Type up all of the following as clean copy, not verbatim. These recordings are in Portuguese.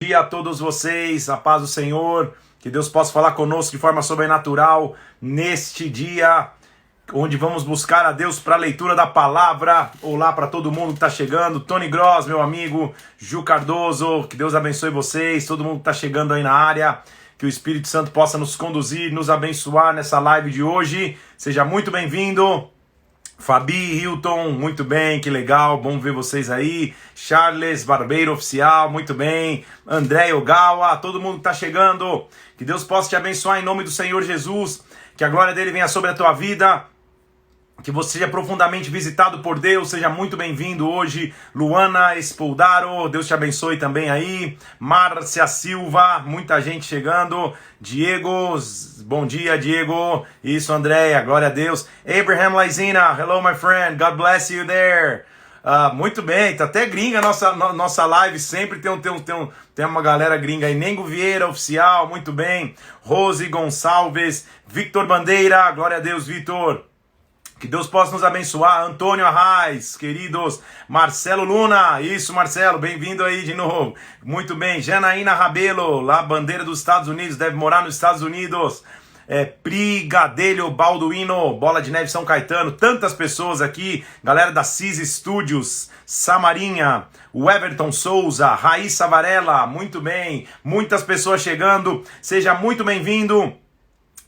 dia a todos vocês, a paz do Senhor, que Deus possa falar conosco de forma sobrenatural neste dia, onde vamos buscar a Deus para a leitura da palavra. Olá para todo mundo que está chegando, Tony Gross, meu amigo, Ju Cardoso, que Deus abençoe vocês, todo mundo que está chegando aí na área, que o Espírito Santo possa nos conduzir, nos abençoar nessa live de hoje. Seja muito bem-vindo. Fabi, Hilton, muito bem, que legal, bom ver vocês aí. Charles, Barbeiro Oficial, muito bem. André Ogawa, todo mundo que está chegando. Que Deus possa te abençoar em nome do Senhor Jesus. Que a glória dele venha sobre a tua vida. Que você seja profundamente visitado por Deus, seja muito bem-vindo hoje. Luana Espoldaro, Deus te abençoe também aí. Márcia Silva, muita gente chegando. Diego, bom dia Diego. Isso, Andréia, glória a Deus. Abraham Laizina, hello my friend, God bless you there. Muito bem, tá até gringa nossa live, sempre tem uma galera gringa aí. Nengo Vieira Oficial, muito bem. Rose Gonçalves, Victor Bandeira, glória a Deus, Victor. Que Deus possa nos abençoar. Antônio Arraes, queridos. Marcelo Luna, isso Marcelo, bem-vindo aí de novo. Muito bem. Janaína Rabelo, lá bandeira dos Estados Unidos, deve morar nos Estados Unidos. Pri Gadelho Balduino, Bola de Neve São Caetano, tantas pessoas aqui. Galera da CIS Studios, Samarinha, o Everton Souza, Raíssa Varela, muito bem. Muitas pessoas chegando, seja muito bem-vindo.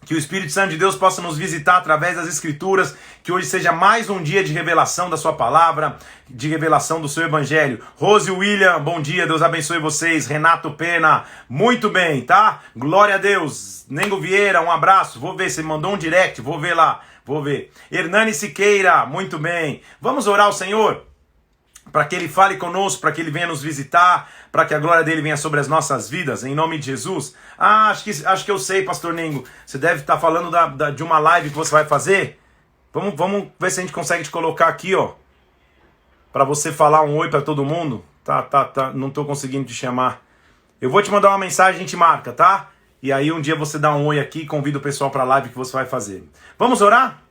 Que o Espírito Santo de Deus possa nos visitar através das Escrituras, que hoje seja mais um dia de revelação da sua palavra, de revelação do seu evangelho. Rose William, bom dia, Deus abençoe vocês. Renato Pena, muito bem, tá? Glória a Deus. Nengo Vieira, um abraço, vou ver, você mandou um direct, vou ver lá, vou ver. Hernani Siqueira, muito bem. Vamos orar ao Senhor? Para que Ele fale conosco, para que Ele venha nos visitar, para que a glória dEle venha sobre as nossas vidas, em nome de Jesus. Acho que eu sei, pastor Nengo, você deve estar falando de uma live que você vai fazer. Vamos ver se a gente consegue te colocar aqui, ó, para você falar um oi para todo mundo. Tá, não estou conseguindo te chamar. Eu vou te mandar uma mensagem, a gente marca, tá? E aí um dia você dá um oi aqui e convida o pessoal para a live que você vai fazer. Vamos orar?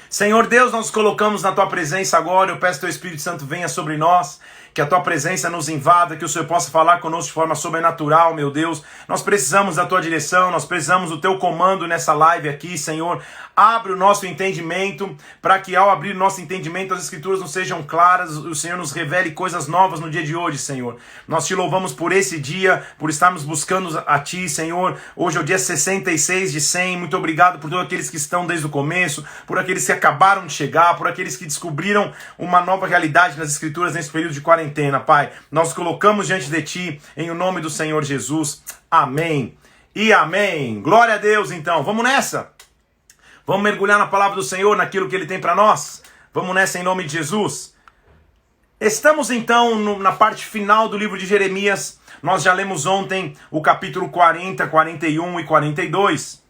Senhor Deus, nós nos colocamos na Tua presença agora, eu peço que Teu Espírito Santo venha sobre nós, que a Tua presença nos invada, que o Senhor possa falar conosco de forma sobrenatural, meu Deus. Nós precisamos da Tua direção, nós precisamos do Teu comando nessa live aqui, Senhor. Abre o nosso entendimento, para que ao abrir o nosso entendimento as Escrituras não sejam claras, o Senhor nos revele coisas novas no dia de hoje, Senhor. Nós Te louvamos por esse dia, por estarmos buscando a Ti, Senhor. Hoje é o dia 66 de 100, muito obrigado por todos aqueles que estão desde o começo, por aqueles que acabaram de chegar, por aqueles que descobriram uma nova realidade nas Escrituras nesse período de quarentena, Pai. Nós colocamos diante de Ti, em o nome do Senhor Jesus. Amém e amém. Glória a Deus, então. Vamos nessa? Vamos mergulhar na palavra do Senhor, naquilo que Ele tem para nós? Vamos nessa em nome de Jesus? Estamos então na parte final do livro de Jeremias. Nós já lemos ontem o capítulo 40, 41 e 42.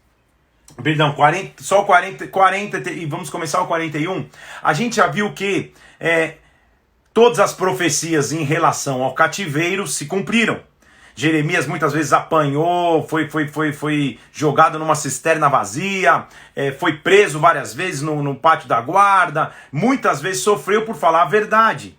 Perdão, 40, só o 40 e vamos começar o 41. A gente já viu que todas as profecias em relação ao cativeiro se cumpriram. Jeremias muitas vezes apanhou, foi jogado numa cisterna vazia, foi preso várias vezes no pátio da guarda, muitas vezes sofreu por falar a verdade.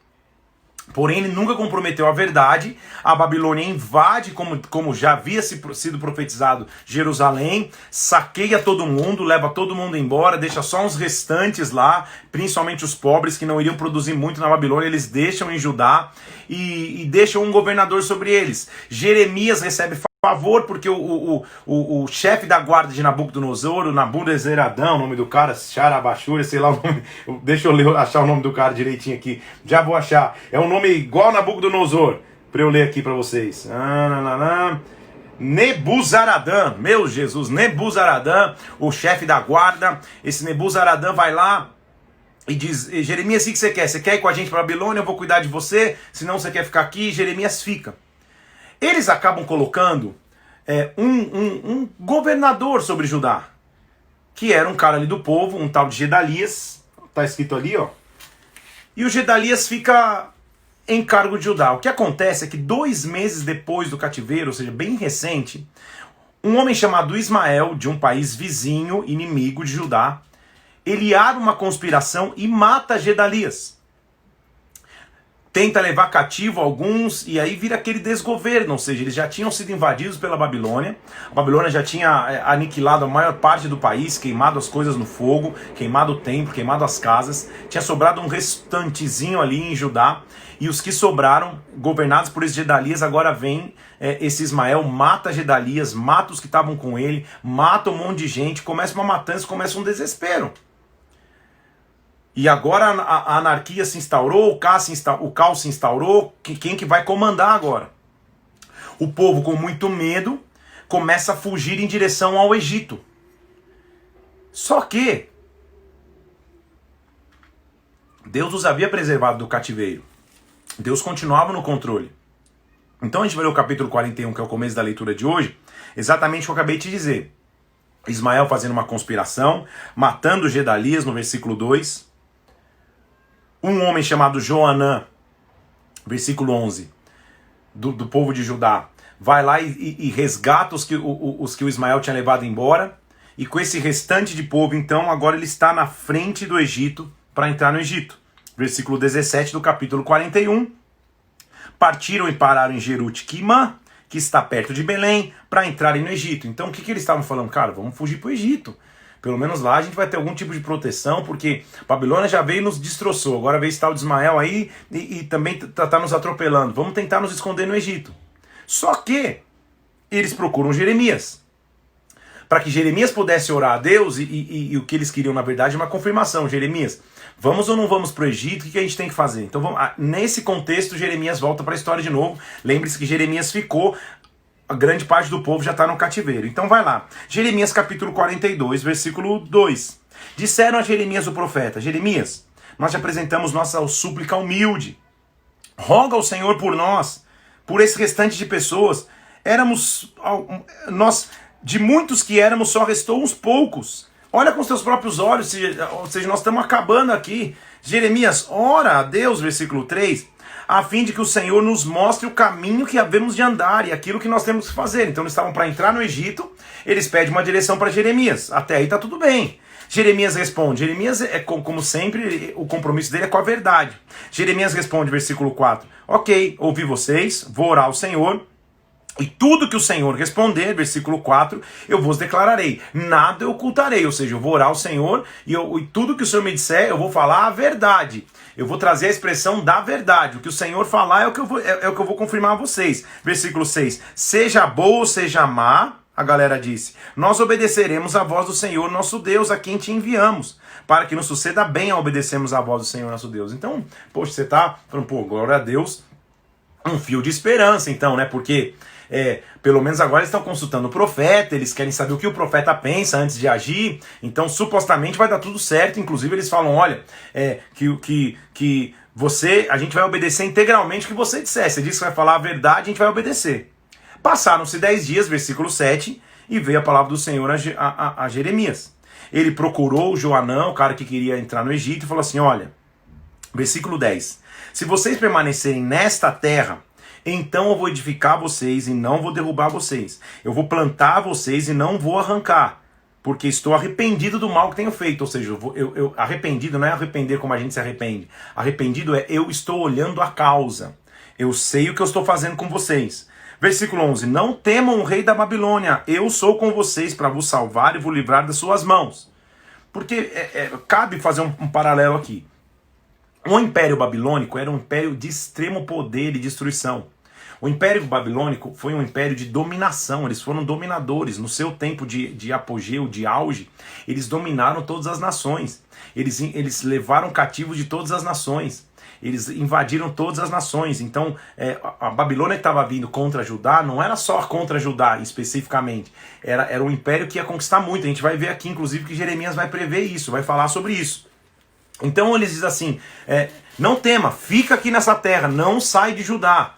Porém, ele nunca comprometeu a verdade. A Babilônia invade, como já havia sido profetizado, Jerusalém, saqueia todo mundo, leva todo mundo embora, deixa só uns restantes lá, principalmente os pobres que não iriam produzir muito na Babilônia, eles deixam em Judá e deixam um governador sobre eles. Jeremias recebe favor porque o chefe da guarda de Nabucodonosor, o Nabucodonosor, o nome do cara, Sharabashur, sei lá o nome, deixa eu achar o nome do cara direitinho aqui, já vou achar, é um nome igual a Nabucodonosor, para eu ler aqui para vocês. Nebuzaradã, meu Jesus, Nebuzaradã, o chefe da guarda. Esse Nebuzaradã vai lá e diz: Jeremias, o que você quer? Você quer ir com a gente para Babilônia? Eu vou cuidar de você, senão você quer ficar aqui. Jeremias fica. Eles acabam colocando um governador sobre Judá, que era um cara ali do povo, um tal de Gedalias, tá escrito ali, ó. E o Gedalias fica em cargo de Judá. O que acontece é que 2 meses depois do cativeiro, ou seja, bem recente, um homem chamado Ismael, de um país vizinho, inimigo de Judá, ele arma uma conspiração e mata Gedalias. tenta levar cativo alguns, e aí vira aquele desgoverno, ou seja, eles já tinham sido invadidos pela Babilônia, a Babilônia já tinha aniquilado a maior parte do país, queimado as coisas no fogo, queimado o templo, queimado as casas, tinha sobrado um restantezinho ali em Judá, e os que sobraram, governados por esse Gedalias, agora vem esse Ismael, mata Gedalias, mata os que estavam com ele, mata um monte de gente, começa uma matança, começa um desespero. E agora a anarquia se instaurou, o caos se instaurou, quem que vai comandar agora? O povo, com muito medo, começa a fugir em direção ao Egito. Só que Deus os havia preservado do cativeiro. Deus continuava no controle. Então a gente vai ler o capítulo 41, que é o começo da leitura de hoje, exatamente o que eu acabei de dizer. Ismael fazendo uma conspiração, matando Gedalias no versículo 2. Um homem chamado Joanã, versículo 11, do povo de Judá, vai lá e resgata os que o Ismael tinha levado embora, e com esse restante de povo, então, agora ele está na frente do Egito para entrar no Egito. Versículo 17 do capítulo 41, partiram e pararam em Jerute-Quimã, que está perto de Belém, para entrarem no Egito. Então o que eles estavam falando? Cara, vamos fugir para o Egito. Pelo menos lá a gente vai ter algum tipo de proteção, porque Babilônia já veio e nos destroçou. Agora veio esse tal de Ismael aí e também tá nos atropelando. Vamos tentar nos esconder no Egito. Só que eles procuram Jeremias, para que Jeremias pudesse orar a Deus, e o que eles queriam, na verdade, é uma confirmação. Jeremias, vamos ou não vamos para o Egito? O que a gente tem que fazer? Então, nesse contexto, Jeremias volta para a história de novo. Lembre-se que Jeremias ficou... A grande parte do povo já está no cativeiro. Então vai lá. Jeremias capítulo 42, versículo 2. Disseram a Jeremias o profeta: Jeremias, nós te apresentamos nossa súplica humilde. Roga ao Senhor por nós, por esse restante de pessoas. Nós, de muitos que éramos, só restou uns poucos. Olha com os teus próprios olhos, ou seja, nós estamos acabando aqui. Jeremias, ora a Deus, versículo 3, a fim de que o Senhor nos mostre o caminho que havemos de andar e aquilo que nós temos que fazer. Então eles estavam para entrar no Egito, eles pedem uma direção para Jeremias. Até aí está tudo bem. Jeremias responde. Jeremias, como sempre, o compromisso dele é com a verdade. Jeremias responde, versículo 4. Ok, ouvi vocês, vou orar ao Senhor. E tudo que o Senhor responder, versículo 4, eu vos declararei. Nada eu ocultarei. Ou seja, eu vou orar ao Senhor e tudo que o Senhor me disser, eu vou falar a verdade. Eu vou trazer a expressão da verdade. O que o Senhor falar é o que eu vou confirmar a vocês. Versículo 6. Seja boa ou seja má, a galera disse, nós obedeceremos à voz do Senhor, nosso Deus, a quem te enviamos, para que nos suceda bem a obedecermos à voz do Senhor, nosso Deus. Então, poxa, você tá falando, pô, glória a Deus, um fio de esperança, então, né? Porque... pelo menos agora eles estão consultando o profeta, eles querem saber o que o profeta pensa antes de agir, então supostamente vai dar tudo certo. Inclusive eles falam, olha, que a gente vai obedecer integralmente o que você disser, você disse que vai falar a verdade, a gente vai obedecer. Passaram-se 10 dias, versículo 7, e veio a palavra do Senhor a Jeremias. Ele procurou o Joanã, o cara que queria entrar no Egito, e falou assim, olha, versículo 10, se vocês permanecerem nesta terra, então eu vou edificar vocês e não vou derrubar vocês. Eu vou plantar vocês e não vou arrancar, porque estou arrependido do mal que tenho feito. Ou seja, arrependido não é arrepender como a gente se arrepende. Arrependido é eu estou olhando a causa. Eu sei o que eu estou fazendo com vocês. Versículo 11. Não temam o rei da Babilônia. Eu sou com vocês para vos salvar e vos livrar das suas mãos. Porque cabe fazer um paralelo aqui. O Império Babilônico era um império de extremo poder e destruição. O Império Babilônico foi um império de dominação, eles foram dominadores. No seu tempo de apogeu, de auge, eles dominaram todas as nações. Eles levaram cativos de todas as nações. Eles invadiram todas as nações. Então, a Babilônia que estava vindo contra Judá, não era só contra Judá especificamente. Era um império que ia conquistar muito. A gente vai ver aqui, inclusive, que Jeremias vai prever isso, vai falar sobre isso. Então eles dizem assim, não tema, fica aqui nessa terra, não sai de Judá.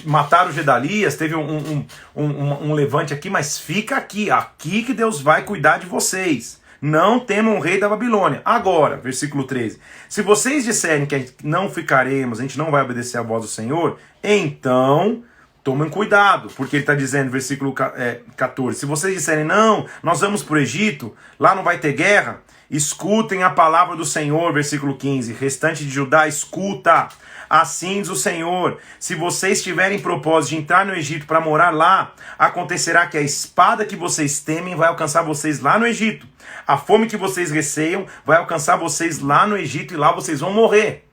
Mataram Gedalias, teve um levante aqui, mas fica aqui que Deus vai cuidar de vocês. Não temam o rei da Babilônia. Agora, versículo 13, se vocês disserem que não ficaremos, a gente não vai obedecer à voz do Senhor, então Tomem cuidado, porque ele está dizendo, versículo 14, se vocês disserem, não, nós vamos para o Egito, lá não vai ter guerra, escutem a palavra do Senhor, versículo 15, restante de Judá, escuta, assim diz o Senhor, se vocês tiverem propósito de entrar no Egito para morar lá, acontecerá que a espada que vocês temem vai alcançar vocês lá no Egito, a fome que vocês receiam vai alcançar vocês lá no Egito e lá vocês vão morrer.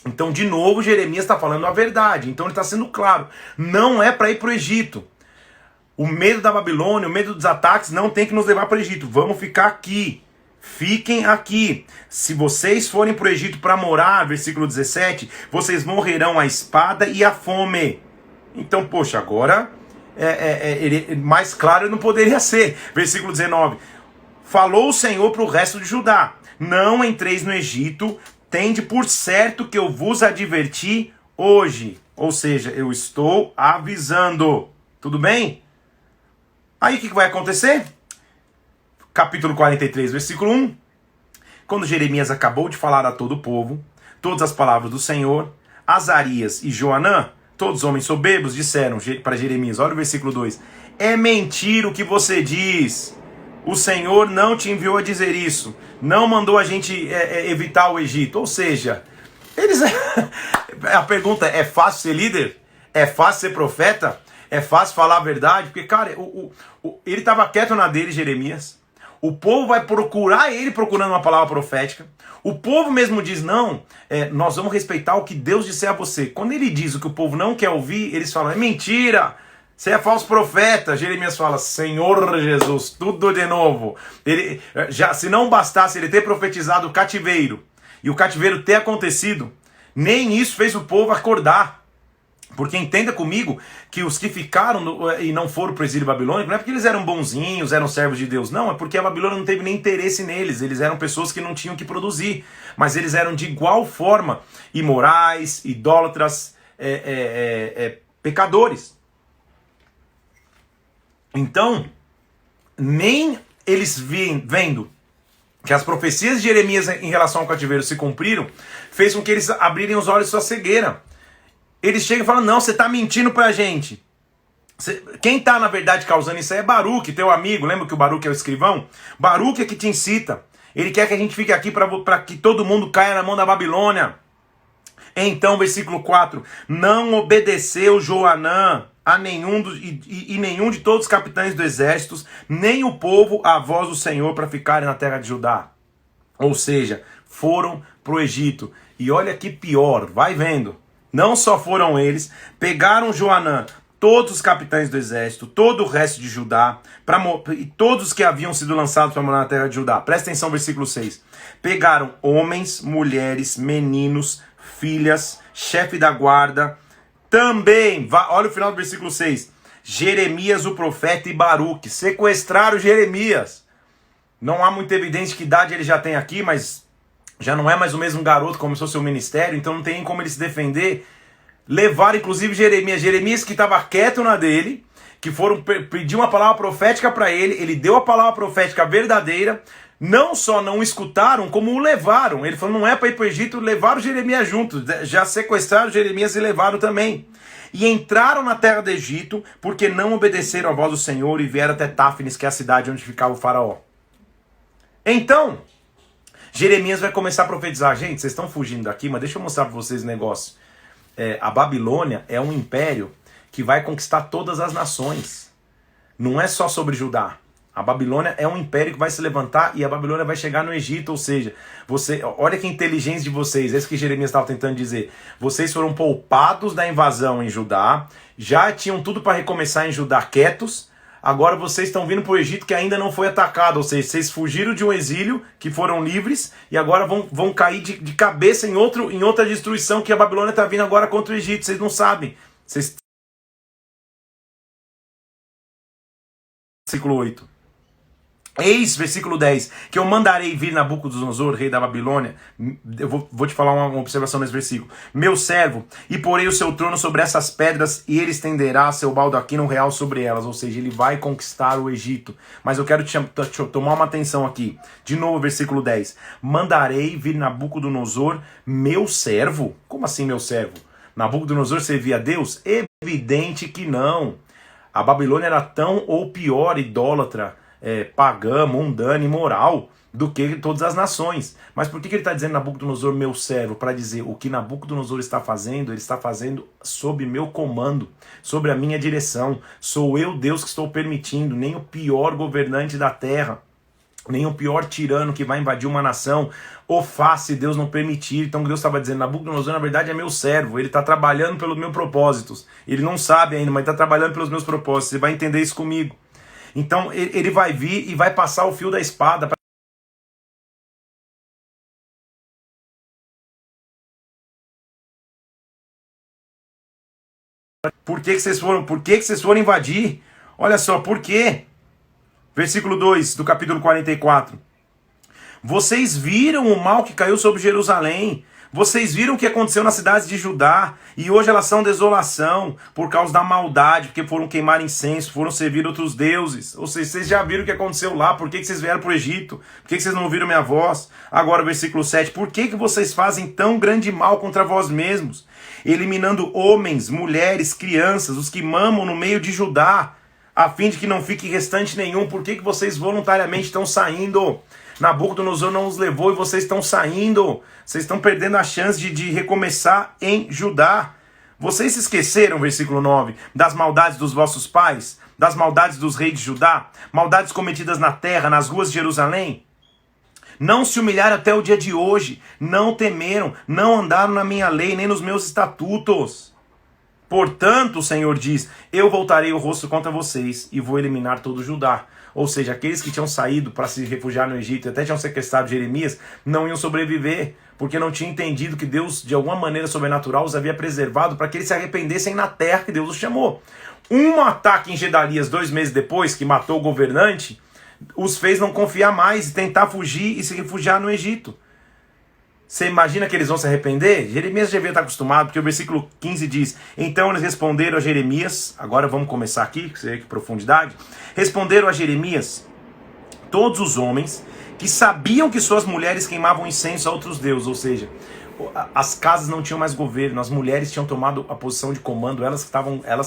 Então, de novo, Jeremias está falando a verdade. Então, ele está sendo claro. Não é para ir para o Egito. O medo da Babilônia, o medo dos ataques não tem que nos levar para o Egito. Vamos ficar aqui. Fiquem aqui. Se vocês forem para o Egito para morar, versículo 17, vocês morrerão a espada e a fome. Então, poxa, agora mais claro não poderia ser. Versículo 19. Falou o Senhor para o resto de Judá. Não entreis no Egito, tende por certo que eu vos adverti hoje. Ou seja, eu estou avisando. Tudo bem? Aí o que vai acontecer? Capítulo 43, versículo 1. Quando Jeremias acabou de falar a todo o povo, todas as palavras do Senhor, Azarias e Joanã, todos homens soberbos, disseram para Jeremias, olha o versículo 2, é mentira o que você diz. O Senhor não te enviou a dizer isso. Não mandou a gente evitar o Egito. Ou seja, eles... a pergunta é fácil ser líder? É fácil ser profeta? É fácil falar a verdade? Porque, cara, ele estava quieto na dele, Jeremias. O povo vai procurar ele procurando uma palavra profética. O povo mesmo diz, não, nós vamos respeitar o que Deus disser a você. Quando ele diz o que o povo não quer ouvir, eles falam, é mentira. Você é falso profeta. Jeremias fala, Senhor Jesus, tudo de novo. Se não bastasse ele ter profetizado o cativeiro, e o cativeiro ter acontecido, nem isso fez o povo acordar. Porque entenda comigo que os que ficaram e não foram para o exílio babilônico, não é porque eles eram bonzinhos, eram servos de Deus, não, é porque a Babilônia não teve nem interesse neles, eles eram pessoas que não tinham que produzir, mas eles eram de igual forma imorais, idólatras, pecadores. Então, nem eles vendo que as profecias de Jeremias em relação ao cativeiro se cumpriram, fez com que eles abrirem os olhos sua cegueira. Eles chegam e falam, não, você está mentindo pra gente. Quem está, na verdade, causando isso aí é Baruque, teu amigo. Lembra que o Baruque é o escrivão? Baruque é que te incita. Ele quer que a gente fique aqui para que todo mundo caia na mão da Babilônia. Então, versículo 4. Não obedeceu Joanã a nenhum de todos os capitães do exército, nem o povo à voz do Senhor para ficarem na terra de Judá. Ou seja, foram para o Egito. E olha que pior, vai vendo. Não só foram eles, pegaram Joanã, todos os capitães do exército, todo o resto de Judá, e todos que haviam sido lançados para morar na terra de Judá. Presta atenção, versículo 6. Pegaram homens, mulheres, meninos, filhas, chefe da guarda, também, olha o final do versículo 6, Jeremias o profeta e Baruque, sequestraram Jeremias. Não há muita evidência de que idade ele já tem aqui, mas já não é mais o mesmo garoto que começou seu ministério, então não tem como ele se defender. Levaram inclusive Jeremias que estava quieto na dele, que foram pedir uma palavra profética para ele deu a palavra profética verdadeira, não só não escutaram, como o levaram. Ele falou, não é para ir para o Egito, levaram Jeremias junto, já sequestraram Jeremias e levaram também. E entraram na terra do Egito, porque não obedeceram à voz do Senhor e vieram até Táfnis, que é a cidade onde ficava o faraó. Então, Jeremias vai começar a profetizar. Gente, vocês estão fugindo daqui, mas deixa eu mostrar para vocês um negócio. A Babilônia é um império que vai conquistar todas as nações. Não é só sobre Judá. A Babilônia é um império que vai se levantar e a Babilônia vai chegar no Egito. Ou seja, olha que inteligência de vocês. É isso que Jeremias estava tentando dizer. Vocês foram poupados da invasão em Judá, já tinham tudo para recomeçar em Judá quietos. Agora vocês estão vindo para o Egito que ainda não foi atacado. Ou seja, vocês fugiram de um exílio, que foram livres, e agora vão cair de cabeça em outra destruição que a Babilônia está vindo agora contra o Egito. Vocês não sabem. Versículo 8. Eis, versículo 10, que eu mandarei vir Nabucodonosor, rei da Babilônia. Eu vou te falar uma observação nesse versículo. Meu servo, e porei o seu trono sobre essas pedras, e ele estenderá seu baldaquino real sobre elas. Ou seja, ele vai conquistar o Egito. Mas eu quero tomar uma atenção aqui. De novo, versículo 10. Mandarei vir Nabucodonosor, meu servo. Como assim, meu servo? Nabucodonosor servia a Deus? evidente que não. A Babilônia era tão ou pior idólatra, pagã, mundana, imoral do que todas as nações. Mas por que ele está dizendo Nabucodonosor, meu servo? Para dizer o que Nabucodonosor está fazendo, ele está fazendo sob meu comando, sobre a minha direção. Sou eu, Deus, que estou permitindo. Nem o pior governante da terra, nem o pior tirano que vai invadir uma nação o faz se Deus não permitir. Então Deus estava dizendo, Nabucodonosor na verdade é meu servo, ele está trabalhando pelos meus propósitos. Ele não sabe ainda, mas está trabalhando pelos meus propósitos. Você vai entender isso comigo. Então ele vai vir e vai passar o fio da espada. Por que vocês foram invadir? Olha só, por quê? Versículo 2 do capítulo 44. Vocês viram o mal que caiu sobre Jerusalém. Vocês viram o que aconteceu nas cidades de Judá. E hoje elas são desolação por causa da maldade, porque foram queimar incenso, foram servir outros deuses. Ou seja, vocês já viram o que aconteceu lá. Por que vocês vieram para o Egito? Por que vocês não ouviram minha voz? Agora, versículo 7. Por que vocês fazem tão grande mal contra vós mesmos? Eliminando homens, mulheres, crianças, os que mamam no meio de Judá, a fim de que não fique restante nenhum. Por que vocês voluntariamente estão saindo? Nabucodonosor não os levou e vocês estão saindo. Vocês estão perdendo a chance de recomeçar em Judá. Vocês se esqueceram, versículo 9, das maldades dos vossos pais, das maldades dos reis de Judá, maldades cometidas na terra, nas ruas de Jerusalém? Não se humilharam até o dia de hoje, não temeram, não andaram na minha lei, nem nos meus estatutos. Portanto, o Senhor diz, eu voltarei o rosto contra vocês e vou eliminar todo Judá. Ou seja, aqueles que tinham saído para se refugiar no Egito e até tinham sequestrado Jeremias, não iam sobreviver, porque não tinham entendido que Deus, de alguma maneira sobrenatural, os havia preservado para que eles se arrependessem na terra que Deus os chamou. Um ataque em Gedalias 2 meses depois, que matou o governante, os fez não confiar mais e tentar fugir e se refugiar no Egito. Você imagina que eles vão se arrepender? Jeremias já devia estar acostumado, porque o versículo 15 diz, então eles responderam a Jeremias, agora vamos começar aqui, que você vê que profundidade, responderam a Jeremias, todos os homens que sabiam que suas mulheres queimavam incenso a outros deuses, ou seja, as casas não tinham mais governo, as mulheres tinham tomado a posição de comando, elas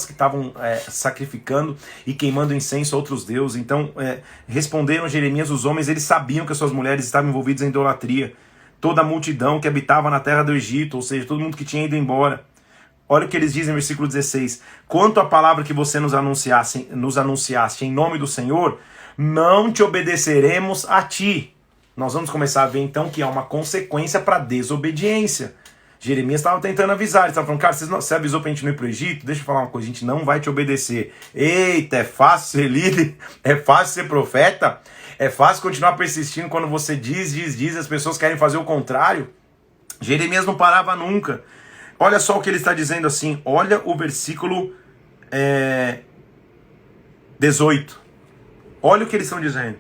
que estavam sacrificando e queimando incenso a outros deuses. Então responderam a Jeremias, os homens, eles sabiam que as suas mulheres estavam envolvidas em idolatria. Toda a multidão que habitava na terra do Egito, ou seja, todo mundo que tinha ido embora. Olha o que eles dizem no versículo 16. Quanto à palavra que você nos anunciaste em nome do Senhor, não te obedeceremos a ti. Nós vamos começar a ver então que há uma consequência para a desobediência. Jeremias estava tentando avisar, ele estava falando, cara, você avisou para a gente não ir para o Egito? Deixa eu falar uma coisa, a gente não vai te obedecer. Eita, é fácil ser líder? É fácil ser profeta? É fácil continuar persistindo quando você diz, as pessoas querem fazer o contrário? Jeremias não parava nunca. Olha só o que ele está dizendo assim, olha o versículo 18. Olha o que eles estão dizendo.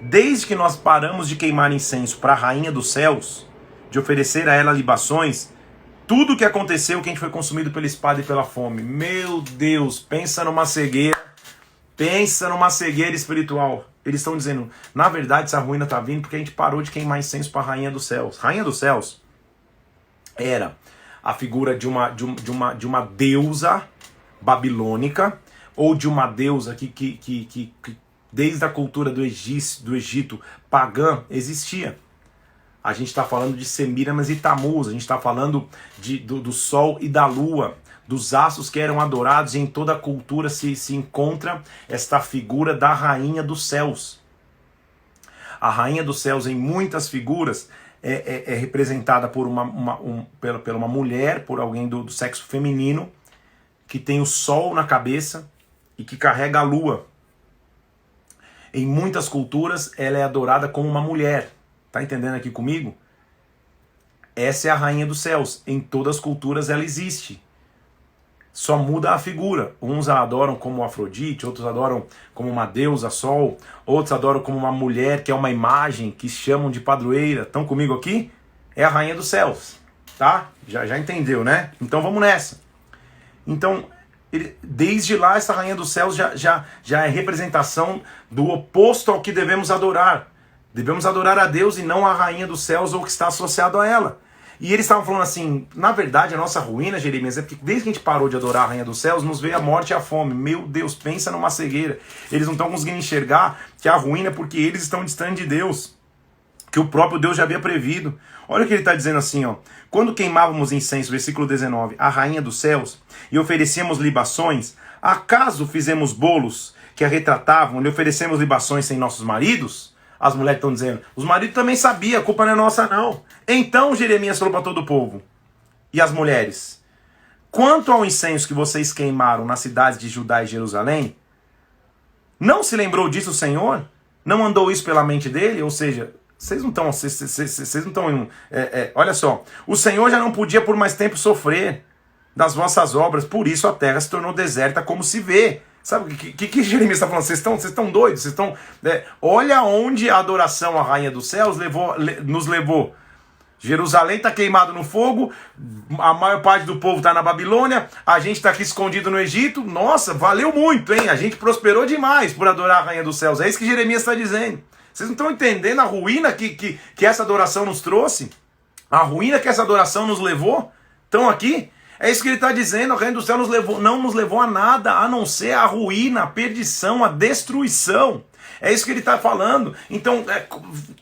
Desde que nós paramos de queimar incenso para a rainha dos céus, de oferecer a ela libações, tudo o que aconteceu, que a gente foi consumido pela espada e pela fome. Meu Deus, pensa numa cegueira espiritual. Eles estão dizendo, na verdade essa ruína está vindo porque a gente parou de queimar incenso para a rainha dos céus. Rainha dos céus era a figura de uma deusa babilônica, ou de uma deusa que desde a cultura do Egito pagã existia. A gente está falando de Semiramis e Tamuz, a gente está falando do sol e da lua, dos astros que eram adorados, e em toda a cultura se encontra esta figura da rainha dos céus. A rainha dos céus, em muitas figuras, é representada por uma mulher, por alguém do sexo feminino, que tem o sol na cabeça e que carrega a lua. Em muitas culturas, ela é adorada como uma mulher. Tá entendendo aqui comigo? Essa é a rainha dos céus. Em todas as culturas ela existe. Só muda a figura. Uns a adoram como Afrodite, outros adoram como uma deusa sol, outros adoram como uma mulher que é uma imagem, que chamam de padroeira. Estão comigo aqui? É a rainha dos céus. Tá? Já entendeu, né? Então vamos nessa. Então, desde lá, essa rainha dos céus já é representação do oposto ao que devemos adorar. Devemos adorar a Deus e não a rainha dos céus ou o que está associado a ela. E eles estavam falando assim, na verdade a nossa ruína, Jeremias, é porque desde que a gente parou de adorar a Rainha dos Céus, nos veio a morte e a fome. Meu Deus, pensa numa cegueira. Eles não estão conseguindo enxergar que a ruína é porque eles estão distantes de Deus, que o próprio Deus já havia prevido. Olha o que ele está dizendo assim, ó. Quando queimávamos incenso, versículo 19, a Rainha dos Céus, e oferecíamos libações, acaso fizemos bolos que a retratavam, lhe oferecemos libações sem nossos maridos? As mulheres estão dizendo, os maridos também sabiam, a culpa não é nossa não. Então Jeremias falou para todo o povo, e as mulheres, quanto ao incenso que vocês queimaram nas cidades de Judá e Jerusalém, não se lembrou disso o Senhor? Não andou isso pela mente dele? Ou seja, vocês não estão... olha só, o Senhor já não podia por mais tempo sofrer das vossas obras, por isso a terra se tornou deserta como se vê. Sabe o que Jeremias está falando? Vocês estão doidos? Vocês estão... olha onde a adoração à Rainha dos Céus nos levou. Jerusalém está queimado no fogo, a maior parte do povo está na Babilônia, a gente está aqui escondido no Egito. Nossa, valeu muito, hein? A gente prosperou demais por adorar a Rainha dos Céus. É isso que Jeremias está dizendo. Vocês não estão entendendo a ruína que essa adoração nos trouxe? A ruína que essa adoração nos levou? Estão aqui? É isso que ele está dizendo, a Rainha do Céu não nos levou a nada, a não ser a ruína, a perdição, a destruição. É isso que ele está falando. Então,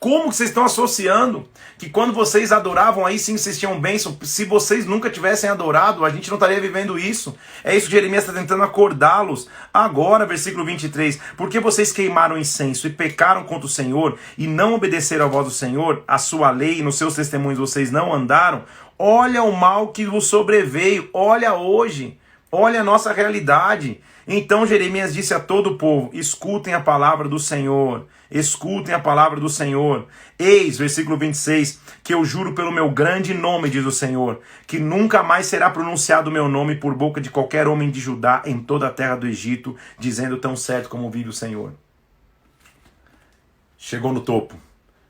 como que vocês estão associando que quando vocês adoravam, aí sim vocês tinham bênção? Se vocês nunca tivessem adorado, a gente não estaria vivendo isso. É isso que Jeremias está tentando acordá-los. Agora, versículo 23, porque vocês queimaram incenso e pecaram contra o Senhor e não obedeceram à voz do Senhor, a sua lei e nos seus testemunhos vocês não andaram, olha o mal que vos sobreveio, olha hoje, olha a nossa realidade. Então Jeremias disse a todo o povo, escutem a palavra do Senhor, escutem a palavra do Senhor. Eis, versículo 26, que eu juro pelo meu grande nome, diz o Senhor, que nunca mais será pronunciado o meu nome por boca de qualquer homem de Judá em toda a terra do Egito, dizendo tão certo como vive o Senhor. Chegou no topo.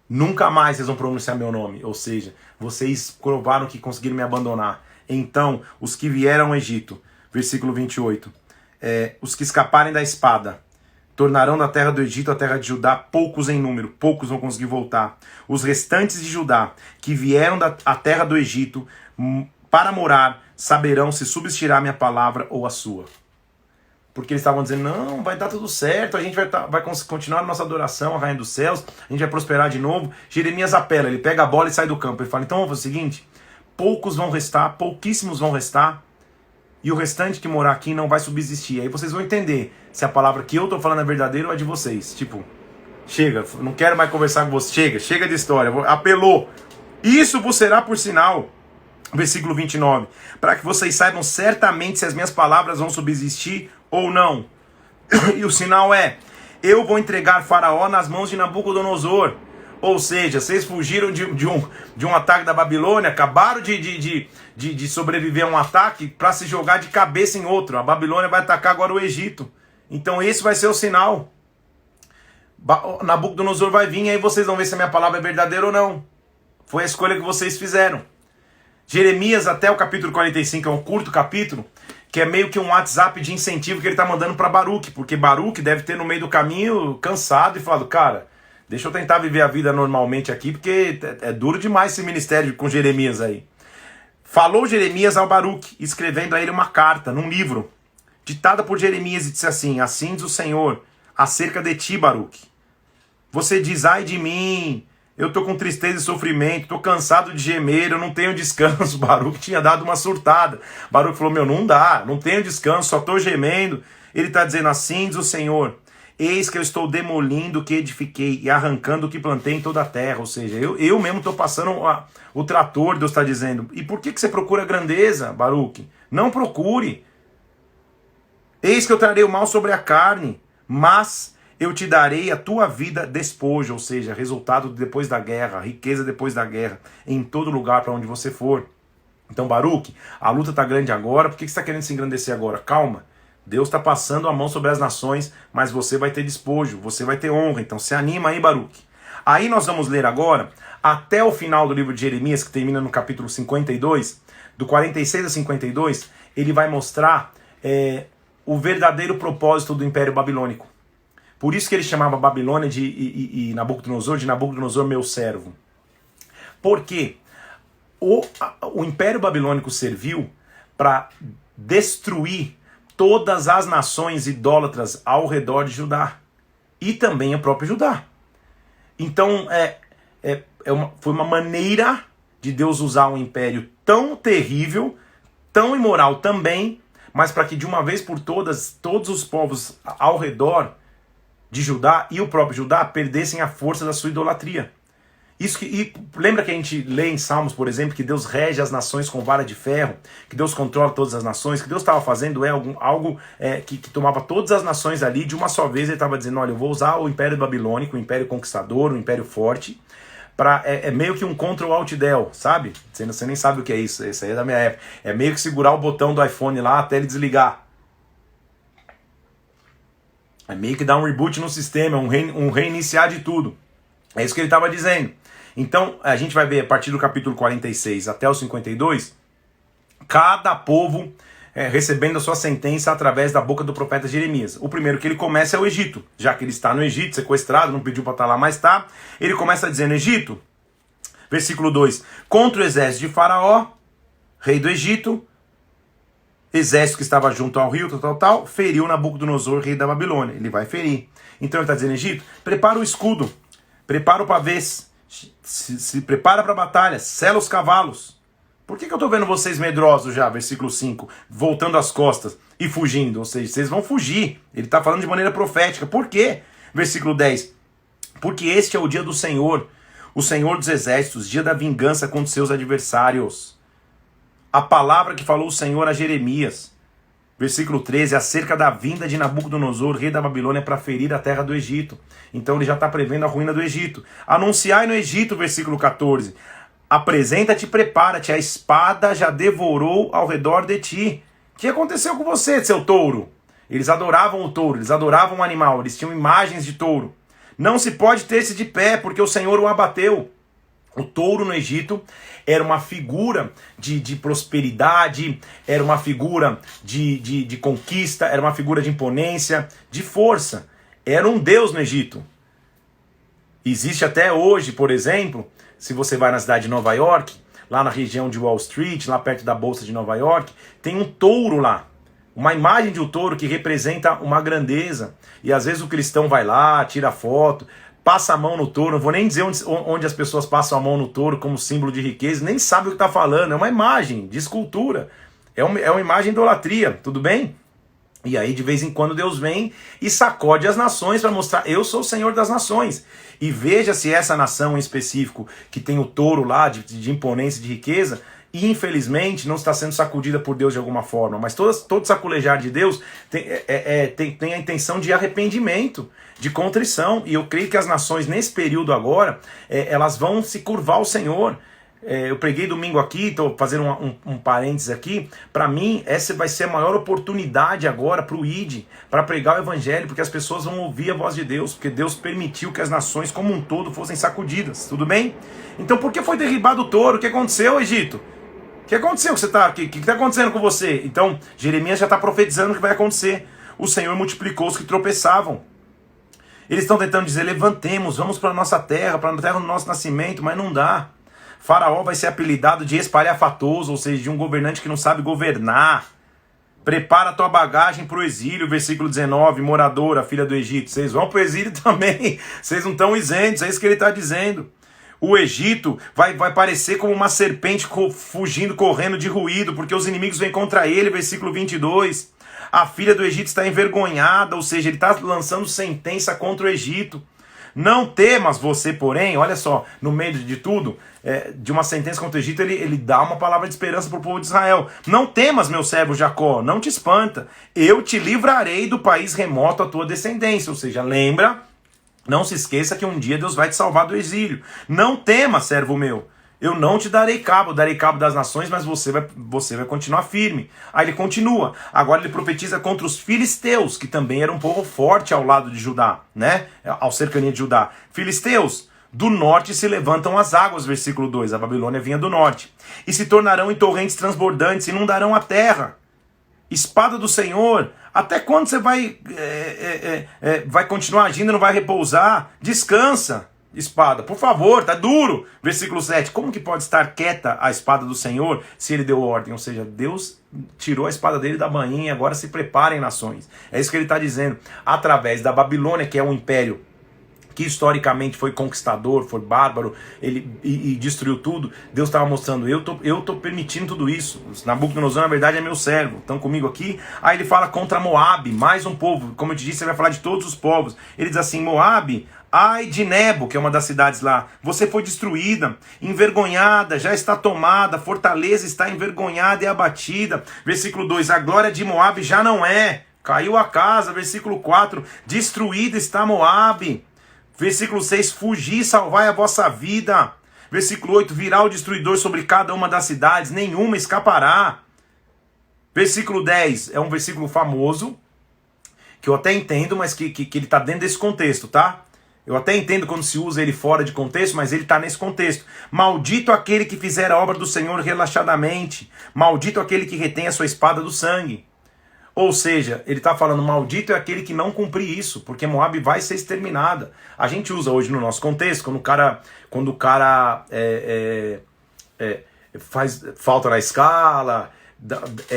Nunca mais vocês vão pronunciar meu nome, ou seja, vocês provaram que conseguiram me abandonar. Então, os que vieram ao Egito, versículo 28, os que escaparem da espada, tornarão da terra do Egito a terra de Judá poucos em número, poucos vão conseguir voltar. Os restantes de Judá, que vieram da terra do Egito para morar, saberão se subsistirá a minha palavra ou a sua. Porque eles estavam dizendo, não, vai dar tudo certo, a gente vai continuar a nossa adoração à Rainha dos Céus, a gente vai prosperar de novo. Jeremias apela, ele pega a bola e sai do campo. Ele fala, então vamos fazer o seguinte, poucos vão restar, pouquíssimos vão restar, e o restante que morar aqui não vai subsistir. Aí vocês vão entender se a palavra que eu estou falando é verdadeira ou é de vocês. Tipo, chega, não quero mais conversar com vocês, chega de história, apelou. Isso vos será por sinal. Versículo 29, para que vocês saibam certamente se as minhas palavras vão subsistir ou não. E o sinal é, eu vou entregar Faraó nas mãos de Nabucodonosor. Ou seja, vocês fugiram de um ataque da Babilônia, acabaram de sobreviver a um ataque para se jogar de cabeça em outro. A Babilônia vai atacar agora o Egito. Então esse vai ser o sinal. Nabucodonosor vai vir e aí vocês vão ver se a minha palavra é verdadeira ou não. Foi a escolha que vocês fizeram. Jeremias até o capítulo 45 é um curto capítulo, que é meio que um WhatsApp de incentivo que ele está mandando para Baruque, porque Baruque deve ter no meio do caminho cansado e falado, cara, deixa eu tentar viver a vida normalmente aqui, porque é duro demais esse ministério com Jeremias aí. Falou Jeremias ao Baruque, escrevendo a ele uma carta, num livro, ditada por Jeremias, e disse assim, assim diz o Senhor, acerca de ti, Baruque. Você diz, ai de mim, eu tô com tristeza e sofrimento, tô cansado de gemer, eu não tenho descanso. Baruque tinha dado uma surtada. Baruque falou, não dá, não tenho descanso, só tô gemendo. Ele está dizendo, assim diz o Senhor, eis que eu estou demolindo o que edifiquei e arrancando o que plantei em toda a terra. Ou seja, eu mesmo estou passando o trator, Deus está dizendo. E por que você procura grandeza, Baruque? Não procure. Eis que eu trarei o mal sobre a carne, mas eu te darei a tua vida despojo, ou seja, resultado depois da guerra, riqueza depois da guerra, em todo lugar para onde você for. Então, Baruque, a luta está grande agora, por que você está querendo se engrandecer agora? Calma, Deus está passando a mão sobre as nações, mas você vai ter despojo, você vai ter honra, então se anima aí, Baruque. Aí nós vamos ler agora, até o final do livro de Jeremias, que termina no capítulo 52, do 46 a 52, ele vai mostrar o verdadeiro propósito do Império Babilônico. Por isso que ele chamava Babilônia e Nabucodonosor de Nabucodonosor, meu servo. Por quê? o Império Babilônico serviu para destruir todas as nações idólatras ao redor de Judá. E também o próprio Judá. Então, foi uma maneira de Deus usar um império tão terrível, tão imoral também, mas para que de uma vez por todas, todos os povos ao redor de Judá e o próprio Judá perdessem a força da sua idolatria. E lembra que a gente lê em Salmos, por exemplo, que Deus rege as nações com vara de ferro, que Deus controla todas as nações, que Deus estava fazendo algo que tomava todas as nações ali de uma só vez. Ele estava dizendo, olha, eu vou usar o Império Babilônico, o Império Conquistador, o Império Forte, é meio que um Ctrl-Alt-Del, sabe? Você nem sabe o que é isso, isso aí é da minha época. É meio que segurar o botão do iPhone lá até ele desligar. É meio que dar um reboot no sistema, um reiniciar de tudo. É isso que ele estava dizendo. Então, a gente vai ver a partir do capítulo 46 até o 52, cada povo recebendo a sua sentença através da boca do profeta Jeremias. O primeiro que ele começa é o Egito. Já que ele está no Egito, sequestrado, não pediu para estar lá, mas está. Ele começa dizendo, Egito, versículo 2, contra o exército de Faraó, rei do Egito, exército que estava junto ao rio, tal, feriu Nabucodonosor, rei da Babilônia. Ele vai ferir. Então ele está dizendo, Egito, prepara o escudo, prepara o pavês, se prepara para a batalha, sela os cavalos. Por que eu estou vendo vocês medrosos já? Versículo 5, voltando as costas e fugindo. Ou seja, vocês vão fugir. Ele está falando de maneira profética. Por quê? Versículo 10, porque este é o dia do Senhor, o Senhor dos exércitos, dia da vingança contra os seus adversários. A palavra que falou o Senhor a Jeremias. Versículo 13, acerca da vinda de Nabucodonosor, rei da Babilônia, para ferir a terra do Egito. Então ele já está prevendo a ruína do Egito. Anunciai no Egito, versículo 14, apresenta-te, prepara-te, a espada já devorou ao redor de ti. O que aconteceu com você, seu touro? Eles adoravam o touro, eles adoravam o animal, eles tinham imagens de touro. Não se pode ter-se de pé, porque o Senhor o abateu. O touro no Egito era uma figura de prosperidade, era uma figura de conquista, era uma figura de imponência, de força. Era um deus no Egito. Existe até hoje, por exemplo, se você vai na cidade de Nova York, lá na região de Wall Street, lá perto da Bolsa de Nova York, tem um touro lá. Uma imagem de um touro que representa uma grandeza. E às vezes o cristão vai lá, tira foto, passa a mão no touro, não vou nem dizer onde as pessoas passam a mão no touro como símbolo de riqueza, nem sabe o que está falando, é uma imagem de escultura, é uma imagem de idolatria, tudo bem? E aí de vez em quando Deus vem e sacode as nações para mostrar, eu sou o Senhor das nações. E veja se essa nação em específico, que tem o touro lá de imponência, de riqueza, e infelizmente não está sendo sacudida por Deus de alguma forma, mas todo saculejar de Deus tem a intenção de arrependimento, de contrição, e eu creio que as nações nesse período agora, elas vão se curvar ao Senhor. Eu preguei domingo aqui, estou fazendo um parênteses aqui, para mim essa vai ser a maior oportunidade agora para o ID, para pregar o evangelho, porque as pessoas vão ouvir a voz de Deus, porque Deus permitiu que as nações como um todo fossem sacudidas, tudo bem? Então por que foi derribado o touro? O que aconteceu, Egito? O que aconteceu? O que está acontecendo com você? Então Jeremias já está profetizando o que vai acontecer. O Senhor multiplicou os que tropeçavam. Eles estão tentando dizer, levantemos, vamos para a nossa terra, para a terra do nosso nascimento, mas não dá. Faraó vai ser apelidado de espalhafatoso, ou seja, de um governante que não sabe governar. Prepara a tua bagagem para o exílio, versículo 19, moradora, filha do Egito. Vocês vão para o exílio também, vocês não estão isentos, é isso que ele está dizendo. O Egito vai parecer como uma serpente fugindo, correndo de ruído, porque os inimigos vêm contra ele, versículo 22. A filha do Egito está envergonhada, ou seja, ele está lançando sentença contra o Egito. Não temas você, porém, olha só, no meio de tudo, de uma sentença contra o Egito, ele dá uma palavra de esperança para o povo de Israel. Não temas, meu servo Jacó, não te espanta, eu te livrarei do país remoto a tua descendência. Ou seja, lembra, não se esqueça que um dia Deus vai te salvar do exílio. Não temas, servo meu, eu não te darei cabo das nações, mas você vai continuar firme. Aí ele continua, agora ele profetiza contra os filisteus, que também era um povo forte ao lado de Judá, né? Ao cercania de Judá. Filisteus, do norte se levantam as águas, versículo 2, a Babilônia vinha do norte, e se tornarão em torrentes transbordantes, inundarão a terra. Espada do Senhor, até quando você vai continuar agindo e não vai repousar? Descansa. espada. Por favor, tá duro. Versículo 7. Como que pode estar quieta a espada do Senhor se ele deu ordem? Ou seja, Deus tirou a espada dele da bainha e agora se preparem, nações. É isso que ele está dizendo. Através da Babilônia, que é um império que historicamente foi conquistador, foi bárbaro, e destruiu tudo, Deus estava mostrando, eu tô permitindo tudo isso. Nabucodonosor, na verdade, é meu servo. Estão comigo aqui? Aí ele fala contra Moabe, mais um povo. Como eu te disse, ele vai falar de todos os povos. Ele diz assim, Moabe, ai de Nebo, que é uma das cidades lá, você foi destruída, envergonhada, já está tomada, a fortaleza está envergonhada e abatida. Versículo 2, a glória de Moabe já não é, caiu a casa. Versículo 4, destruída está Moabe. Versículo 6, fugi, salvai a vossa vida. Versículo 8, virá o destruidor sobre cada uma das cidades, nenhuma escapará. Versículo 10, é um versículo famoso, que eu até entendo, mas que ele está dentro desse contexto, tá? Eu até entendo quando se usa ele fora de contexto, mas ele está nesse contexto. Maldito aquele que fizer a obra do Senhor relaxadamente. Maldito aquele que retém a sua espada do sangue. Ou seja, ele está falando, maldito é aquele que não cumprir isso, porque Moabe vai ser exterminada. A gente usa hoje no nosso contexto, quando o cara faz falta na escala,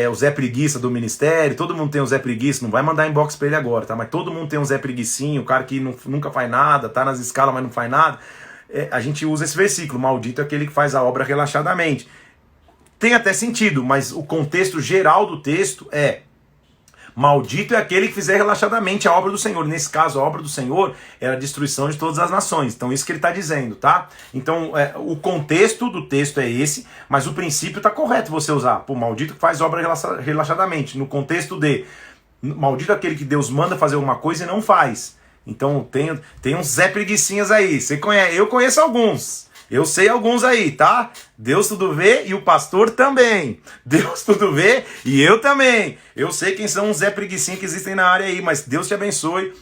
o Zé Preguiça do ministério, todo mundo tem o Zé Preguiça, não vai mandar inbox para ele agora, tá? Mas todo mundo tem um Zé Preguicinho, o cara que nunca faz nada, tá nas escalas, mas não faz nada. A gente usa esse versículo, maldito é aquele que faz a obra relaxadamente. Tem até sentido, mas o contexto geral do texto é: maldito é aquele que fizer relaxadamente a obra do Senhor. Nesse caso, a obra do Senhor era a destruição de todas as nações. Então, isso que ele está dizendo, tá? Então, o contexto do texto é esse, mas o princípio está correto você usar. Pô, maldito que faz obra relaxadamente. No contexto de maldito é aquele que Deus manda fazer alguma coisa e não faz. Então, tem uns Zé Preguicinhas aí. Você conhece? Eu conheço alguns. Eu sei alguns aí, tá? Deus tudo vê e o pastor também. Deus tudo vê e eu também. Eu sei quem são os Zé Preguicinha que existem na área aí, mas Deus te abençoe.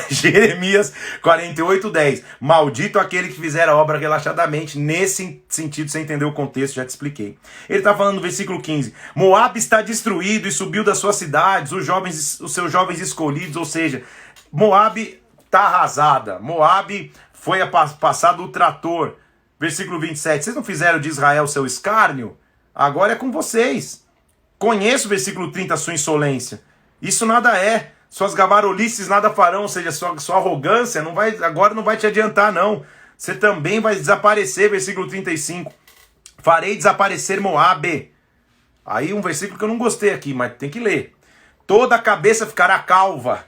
Jeremias 48:10. Maldito aquele que fizer a obra relaxadamente. Nesse sentido, você entendeu o contexto, já te expliquei. Ele está falando no versículo 15. Moabe está destruído e subiu das suas cidades, os seus jovens escolhidos, ou seja, Moabe está arrasada. Moabe foi passado o trator. Versículo 27. Vocês não fizeram de Israel seu escárnio? Agora é com vocês. Conheço, versículo 30, a sua insolência. Isso nada é. Suas gabarolices nada farão. Ou seja, sua arrogância agora não vai te adiantar, não. Você também vai desaparecer. Versículo 35. Farei desaparecer Moabe. Aí um versículo que eu não gostei aqui, mas tem que ler. Toda a cabeça ficará calva,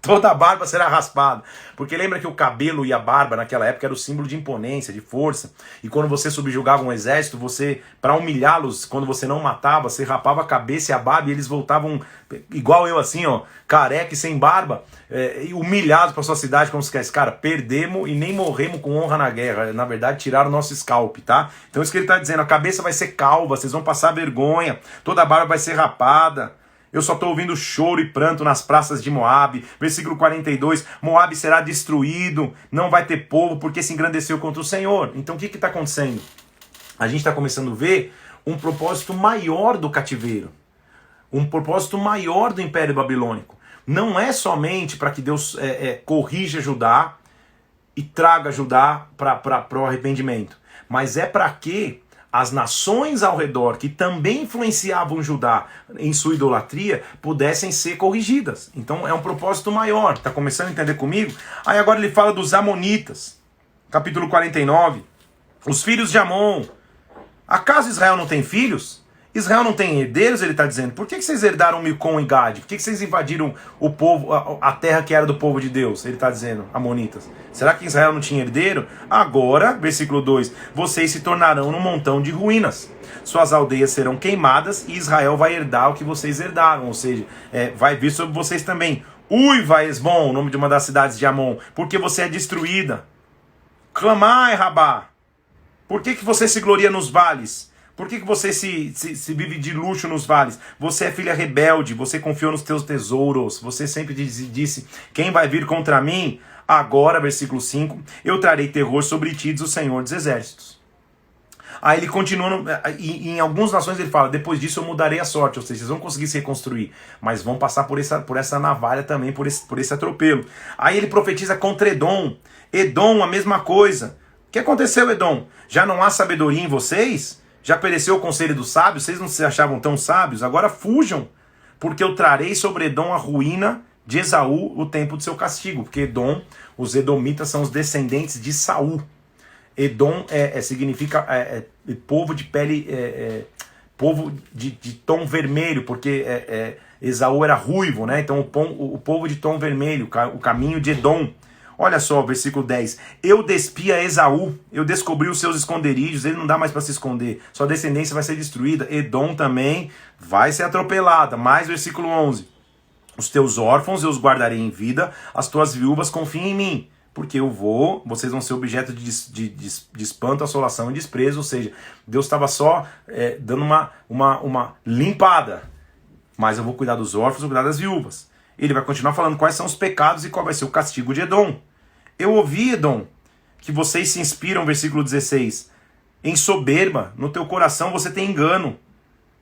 toda a barba será raspada. Porque lembra que o cabelo e a barba naquela época era o símbolo de imponência, de força. E quando você subjugava um exército, para humilhá-los, quando você não matava, você rapava a cabeça e a barba e eles voltavam, igual eu assim, ó, careca e sem barba, humilhados para sua cidade, como se quer. Cara, perdemos e nem morremos com honra na guerra. Na verdade, tiraram o nosso scalp, tá? Então isso que ele está dizendo, a cabeça vai ser calva, vocês vão passar vergonha, toda a barba vai ser rapada. Eu só estou ouvindo choro e pranto nas praças de Moabe. Versículo 42, Moabe será destruído, não vai ter povo, porque se engrandeceu contra o Senhor. Então o que está acontecendo? A gente está começando a ver um propósito maior do cativeiro. Um propósito maior do Império Babilônico. Não é somente para que Deus corrija Judá e traga Judá para o arrependimento. Mas é para que as nações ao redor, que também influenciavam Judá em sua idolatria, pudessem ser corrigidas. Então é um propósito maior. Está começando a entender comigo? Aí agora ele fala dos Amonitas. Capítulo 49. Os filhos de Amon. Acaso Israel não tem filhos? Israel não tem herdeiros, ele está dizendo. Por que vocês herdaram Milcom e Gade? Por que vocês invadiram o povo, a terra que era do povo de Deus? Ele está dizendo, Amonitas. Será que Israel não tinha herdeiro? Agora, versículo 2, vocês se tornarão num montão de ruínas. Suas aldeias serão queimadas e Israel vai herdar o que vocês herdaram. Ou seja, vai vir sobre vocês também. Uiva Esbom, o nome de uma das cidades de Amon, porque você é destruída. Clamai, Rabá. Por que você se gloria nos vales? Por que você se vive de luxo nos vales? Você é filha rebelde, você confiou nos teus tesouros, você sempre disse, quem vai vir contra mim? Agora, versículo 5, eu trarei terror sobre ti, diz o Senhor dos Exércitos. Aí ele continua, e em algumas nações ele fala, depois disso eu mudarei a sorte, ou seja, vocês vão conseguir se reconstruir, mas vão passar por essa navalha também, por esse atropelo. Aí ele profetiza contra Edom. Edom, a mesma coisa. O que aconteceu, Edom? Já não há sabedoria em vocês? Já pereceu o conselho dos sábios? Vocês não se achavam tão sábios? Agora fujam, porque eu trarei sobre Edom a ruína de Esaú, o tempo do seu castigo. Porque Edom, os edomitas são os descendentes de Saul. Edom significa povo de pele, povo de tom vermelho, porque Esaú era ruivo, né? Então o povo de tom vermelho, o caminho de Edom. Olha só, versículo 10. Eu despi a Esaú, eu descobri os seus esconderijos, ele não dá mais para se esconder, sua descendência vai ser destruída. Edom também vai ser atropelada. Mais versículo 11. Os teus órfãos eu os guardarei em vida, as tuas viúvas confiem em mim, porque vocês vão ser objeto de espanto, assolação e desprezo. Ou seja, Deus estava só dando uma limpada, mas eu vou cuidar dos órfãos, vou cuidar das viúvas. Ele vai continuar falando quais são os pecados e qual vai ser o castigo de Edom. Eu ouvi, Edom, que vocês se inspiram, versículo 16, em soberba, no teu coração você tem engano.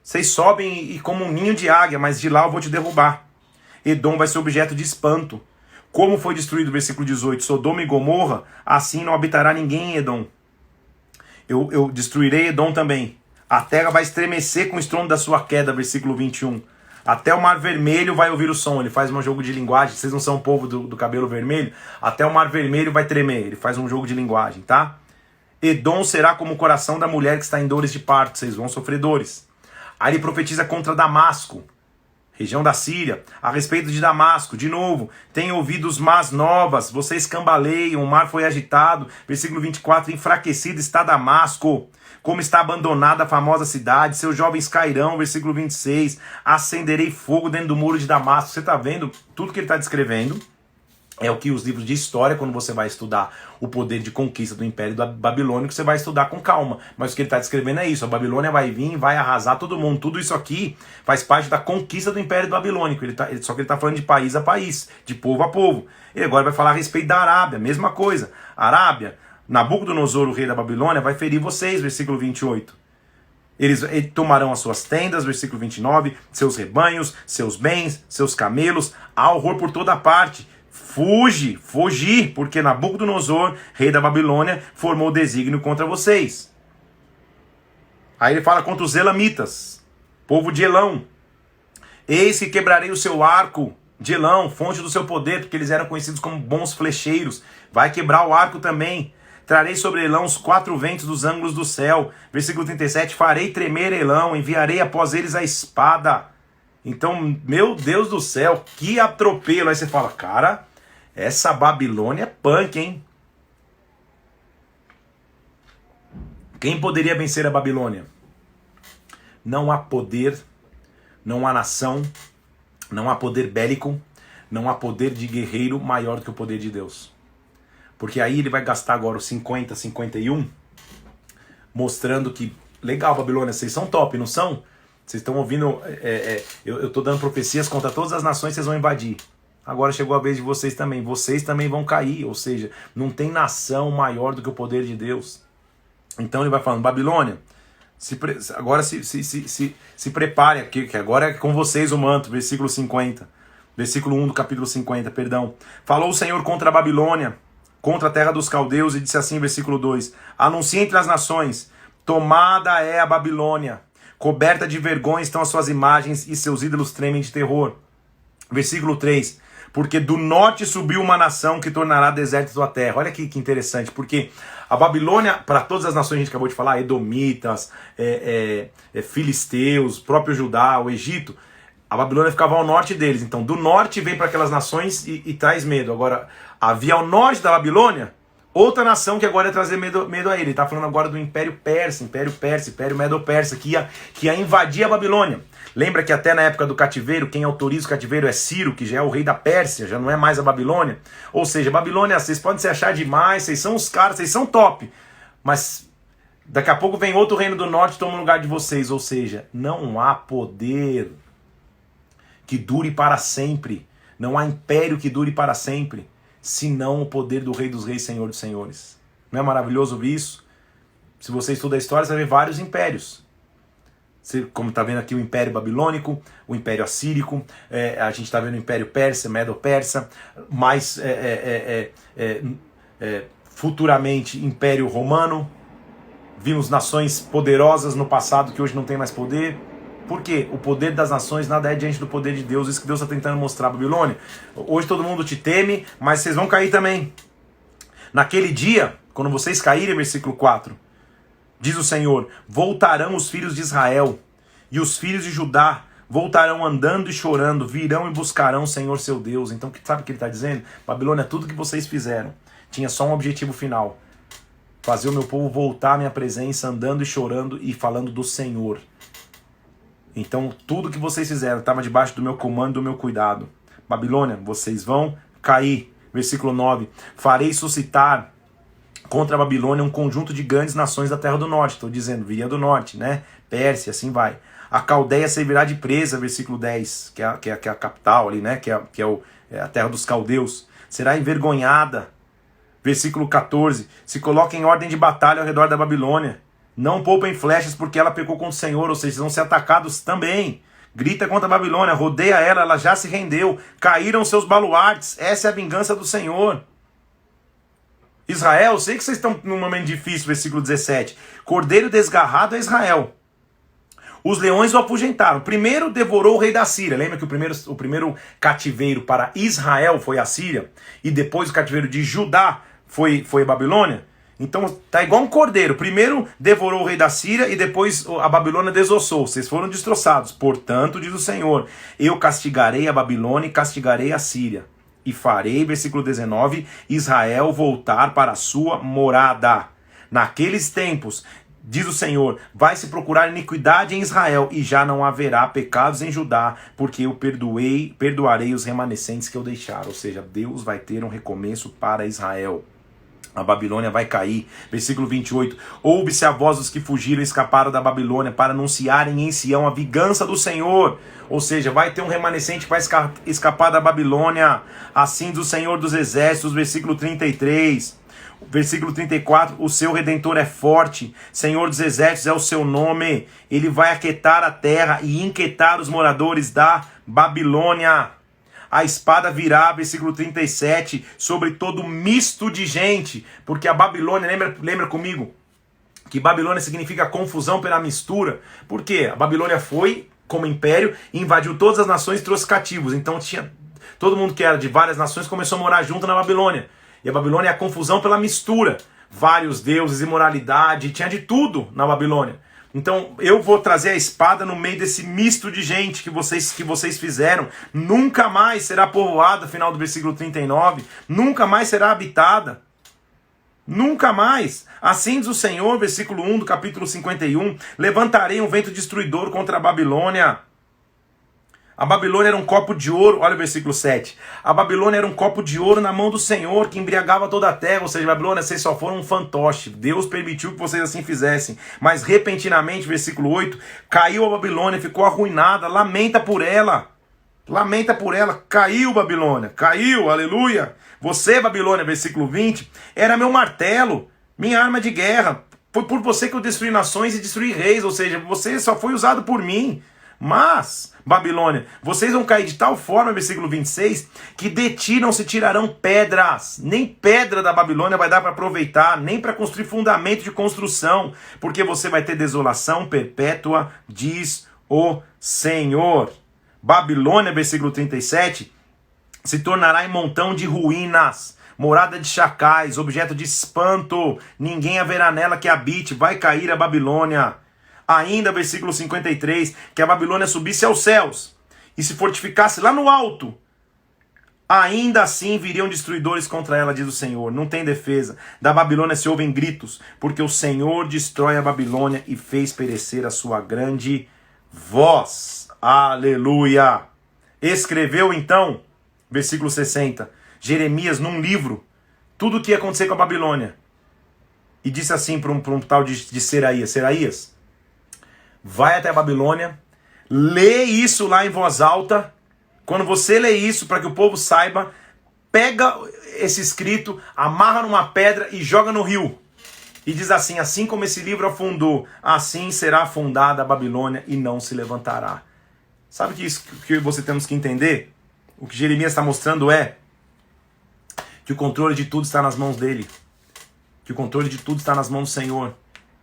Vocês sobem e como um ninho de águia, mas de lá eu vou te derrubar. Edom vai ser objeto de espanto. Como foi destruído, versículo 18, Sodoma e Gomorra, assim não habitará ninguém em Edom. Eu destruirei Edom também. A terra vai estremecer com o estrondo da sua queda, versículo 21. Até o mar vermelho vai ouvir o som. Ele faz um jogo de linguagem. Vocês não são o povo do cabelo vermelho? Até o mar vermelho vai tremer. Ele faz um jogo de linguagem, tá? Edom será como o coração da mulher que está em dores de parto. Vocês vão sofrer dores. Aí ele profetiza contra Damasco, região da Síria, a respeito de Damasco. De novo, tem ouvidos más novas, vocês cambaleiam, o mar foi agitado. Versículo 24, enfraquecido está Damasco, como está abandonada a famosa cidade, seus jovens cairão. Versículo 26, acenderei fogo dentro do muro de Damasco. Você está vendo? Tudo que ele está descrevendo é o que os livros de história, quando você vai estudar o poder de conquista do Império Babilônico, você vai estudar com calma. Mas o que ele está descrevendo é isso. A Babilônia vai vir e vai arrasar todo mundo. Tudo isso aqui faz parte da conquista do Império Babilônico. Só que ele está falando de país a país, de povo a povo. Ele agora vai falar a respeito da Arábia, mesma coisa. Arábia, Nabucodonosor, o rei da Babilônia, vai ferir vocês, versículo 28. Eles tomarão as suas tendas, versículo 29, seus rebanhos, seus bens, seus camelos, há horror por toda parte. Fugir, porque Nabucodonosor, rei da Babilônia, formou desígnio contra vocês. Aí ele fala contra os elamitas, povo de Elão. Eis que quebrarei o seu arco de Elão, fonte do seu poder, porque eles eram conhecidos como bons flecheiros. Vai quebrar o arco também. Trarei sobre Elão os 4 ventos dos ângulos do céu. Versículo 37, farei tremer Elão, enviarei após eles a espada. Então, meu Deus do céu, que atropelo. Aí você fala, cara, essa Babilônia é punk, hein? Quem poderia vencer a Babilônia? Não há poder, não há nação, não há poder bélico, não há poder de guerreiro maior do que o poder de Deus. Porque aí ele vai gastar agora os 50, 51, mostrando que, legal, Babilônia, vocês são top, não são? Vocês estão ouvindo, eu estou dando profecias contra todas as nações, vocês vão invadir. Agora chegou a vez de vocês também vão cair, ou seja, não tem nação maior do que o poder de Deus. Então ele vai falando, Babilônia, agora se prepare, que agora é com vocês o manto, versículo 50, versículo 1 do capítulo 50, perdão. Falou o Senhor contra a Babilônia, contra a terra dos caldeus, e disse assim, versículo 2, anuncia entre as nações, tomada é a Babilônia, coberta de vergonha estão as suas imagens e seus ídolos tremem de terror. Versículo 3, porque do norte subiu uma nação que tornará deserta sua terra. Olha que interessante, porque a Babilônia, para todas as nações que a gente acabou de falar, edomitas, filisteus, próprio Judá, o Egito, a Babilônia ficava ao norte deles. Então do norte vem para aquelas nações e traz medo. Agora, havia ao norte da Babilônia outra nação que agora ia trazer medo a ele. Ele está falando agora do Império Persa, Império Medo-Persa, que ia invadir a Babilônia. Lembra que até na época do cativeiro, quem autoriza o cativeiro é Ciro, que já é o rei da Pérsia, já não é mais a Babilônia. Ou seja, Babilônia, vocês podem se achar demais, vocês são os caras, vocês são top. Mas daqui a pouco vem outro reino do norte e toma o lugar de vocês. Ou seja, não há poder que dure para sempre. Não há império que dure para sempre, senão o poder do Rei dos Reis, Senhor dos Senhores. Não é maravilhoso ouvir isso? Se você estuda a história, você vai ver vários impérios. Você, como está vendo aqui, o Império Babilônico, o Império Assírico, a gente está vendo o Império Persa, Medo-Persa, mais futuramente Império Romano. Vimos nações poderosas no passado que hoje não tem mais poder. Por quê? O poder das nações nada é diante do poder de Deus. Isso que Deus está tentando mostrar a Babilônia. Hoje todo mundo te teme, mas vocês vão cair também. Naquele dia, quando vocês caírem, versículo 4, diz o Senhor, voltarão os filhos de Israel e os filhos de Judá voltarão andando e chorando, virão e buscarão o Senhor seu Deus. Então sabe o que ele está dizendo? Babilônia, tudo que vocês fizeram tinha só um objetivo final. Fazer o meu povo voltar à minha presença, andando e chorando e falando do Senhor. Então tudo que vocês fizeram estava debaixo do meu comando, do meu cuidado. Babilônia, vocês vão cair. Versículo 9, farei suscitar contra a Babilônia um conjunto de grandes nações da terra do norte. Estou dizendo, viria do norte, né? Pérsia, assim vai. A Caldeia servirá de presa, versículo 10, que é a capital ali, né? Que é a terra dos caldeus. Será envergonhada. Versículo 14, se coloquem em ordem de batalha ao redor da Babilônia. Não poupem flechas porque ela pecou contra o Senhor, ou seja, vão ser atacados também. Grita contra a Babilônia, rodeia ela, ela já se rendeu. Caíram seus baluartes, essa é a vingança do Senhor. Israel, sei que vocês estão num momento difícil, versículo 17. Cordeiro desgarrado é Israel. Os leões o afugentaram. Primeiro devorou o rei da Síria. Lembra que o primeiro cativeiro para Israel foi a Síria? E depois o cativeiro de Judá foi a Babilônia? Então tá igual um cordeiro. Primeiro devorou o rei da Síria e depois a Babilônia desossou. Vocês foram destroçados. Portanto, diz o Senhor, eu castigarei a Babilônia e castigarei a Síria. E farei, versículo 19, Israel voltar para a sua morada. Naqueles tempos, diz o Senhor, vai se procurar iniquidade em Israel e já não haverá pecados em Judá, porque eu perdoarei os remanescentes que eu deixar. Ou seja, Deus vai ter um recomeço para Israel. A Babilônia vai cair. Versículo 28. Ouve-se a voz dos que fugiram e escaparam da Babilônia para anunciarem em Sião a vingança do Senhor. Ou seja, vai ter um remanescente que vai escapar da Babilônia. Assim diz o Senhor dos Exércitos. Versículo 33. Versículo 34. O seu Redentor é forte. Senhor dos Exércitos é o seu nome. Ele vai aquietar a terra e inquietar os moradores da Babilônia. A espada virá, versículo 37, sobre todo misto de gente, porque a Babilônia, lembra comigo, que Babilônia significa confusão pela mistura, porque a Babilônia foi, como império, invadiu todas as nações e trouxe cativos, então tinha todo mundo que era de várias nações começou a morar junto na Babilônia, e a Babilônia é a confusão pela mistura, vários deuses, imoralidade, tinha de tudo na Babilônia. Então eu vou trazer a espada no meio desse misto de gente que vocês fizeram. Nunca mais será povoada, final do versículo 39. Nunca mais será habitada. Nunca mais. Assim diz o Senhor, versículo 1 do capítulo 51. Levantarei um vento destruidor contra a Babilônia. A Babilônia era um copo de ouro, olha o versículo 7. A Babilônia era um copo de ouro na mão do Senhor, que embriagava toda a terra. Ou seja, Babilônia, vocês só foram um fantoche. Deus permitiu que vocês assim fizessem. Mas repentinamente, versículo 8, caiu a Babilônia, ficou arruinada, lamenta por ela. Lamenta por ela, caiu Babilônia, caiu, aleluia. Você, Babilônia, versículo 20, era meu martelo, minha arma de guerra. Foi por você que eu destruí nações e destruí reis. Ou seja, você só foi usado por mim. Mas, Babilônia, vocês vão cair de tal forma, versículo 26, que de ti não se tirarão pedras. Nem pedra da Babilônia vai dar para aproveitar, nem para construir fundamento de construção, porque você vai ter desolação perpétua, diz o Senhor. Babilônia, versículo 37, se tornará em montão de ruínas, morada de chacais, objeto de espanto, ninguém haverá nela que habite, vai cair a Babilônia. Ainda, versículo 53, que a Babilônia subisse aos céus e se fortificasse lá no alto. Ainda assim viriam destruidores contra ela, diz o Senhor. Não tem defesa. Da Babilônia se ouvem gritos, porque o Senhor destrói a Babilônia e fez perecer a sua grande voz. Aleluia! Escreveu então, versículo 60, Jeremias num livro, tudo o que ia acontecer com a Babilônia. E disse assim para um tal de Seraías, Seraías, vai até a Babilônia, lê isso lá em voz alta. Quando você lê isso, para que o povo saiba, pega esse escrito, amarra numa pedra e joga no rio. E diz assim: assim como esse livro afundou, assim será afundada a Babilônia e não se levantará. Sabe que você temos que entender? O que Jeremias está mostrando é que o controle de tudo está nas mãos dele. Que o controle de tudo está nas mãos do Senhor.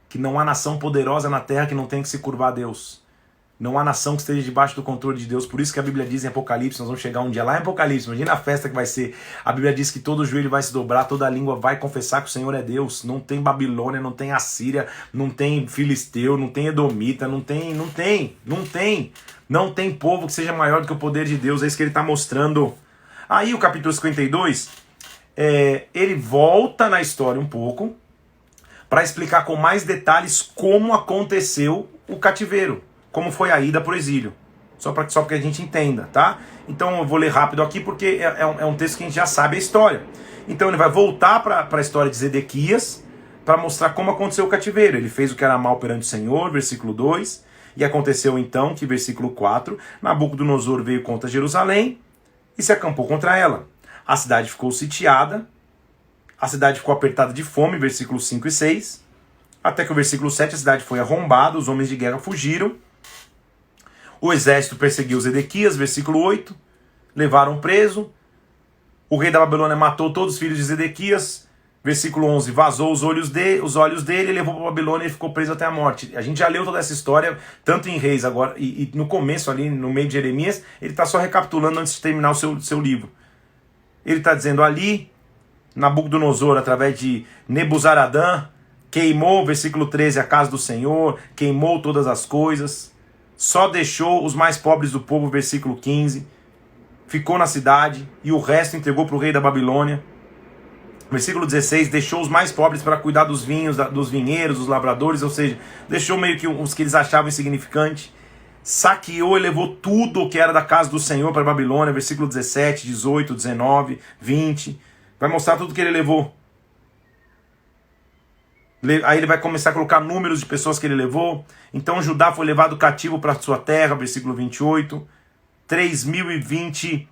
Que não há nação poderosa na terra que não tem que se curvar a Deus. Não há nação que esteja debaixo do controle de Deus. Por isso que a Bíblia diz em Apocalipse, nós vamos chegar um dia lá em Apocalipse, imagina a festa que vai ser. A Bíblia diz que todo joelho vai se dobrar, toda língua vai confessar que o Senhor é Deus. Não tem Babilônia, não tem Assíria, não tem Filisteu, não tem Edomita, não tem povo que seja maior do que o poder de Deus. É isso que ele está mostrando. Aí o capítulo 52, ele volta na história um pouco para explicar com mais detalhes como aconteceu o cativeiro. Como foi a ida para o exílio. Só para que a gente entenda, tá? Então eu vou ler rápido aqui porque é um texto que a gente já sabe a história. Então ele vai voltar para a história de Zedequias para mostrar como aconteceu o cativeiro. Ele fez o que era mal perante o Senhor, versículo 2. E aconteceu então que, versículo 4, Nabucodonosor veio contra Jerusalém e se acampou contra ela. A cidade ficou sitiada, a cidade ficou apertada de fome, versículos 5 e 6. Até que o versículo 7, a cidade foi arrombada, os homens de guerra fugiram. O exército perseguiu Zedequias, versículo 8, levaram preso. O rei da Babilônia matou todos os filhos de Zedequias, versículo 11, vazou os olhos dele, levou para a Babilônia e ficou preso até a morte. A gente já leu toda essa história, tanto em Reis agora, e no começo ali, no meio de Jeremias, ele está só recapitulando antes de terminar o seu livro. Ele está dizendo ali, Nabucodonosor, através de Nebuzaradã, queimou, versículo 13, a casa do Senhor, queimou todas as coisas. Só deixou os mais pobres do povo, versículo 15, ficou na cidade e o resto entregou para o rei da Babilônia. Versículo 16, deixou os mais pobres para cuidar dos vinhos, dos vinheiros, dos lavradores, ou seja, deixou meio que os que eles achavam insignificantes. Saqueou e levou tudo o que era da casa do Senhor para a Babilônia, versículo 17, 18, 19, 20. Vai mostrar tudo que ele levou. Aí ele vai começar a colocar números de pessoas que ele levou. Então Judá foi levado cativo para sua terra, versículo 28. 3.023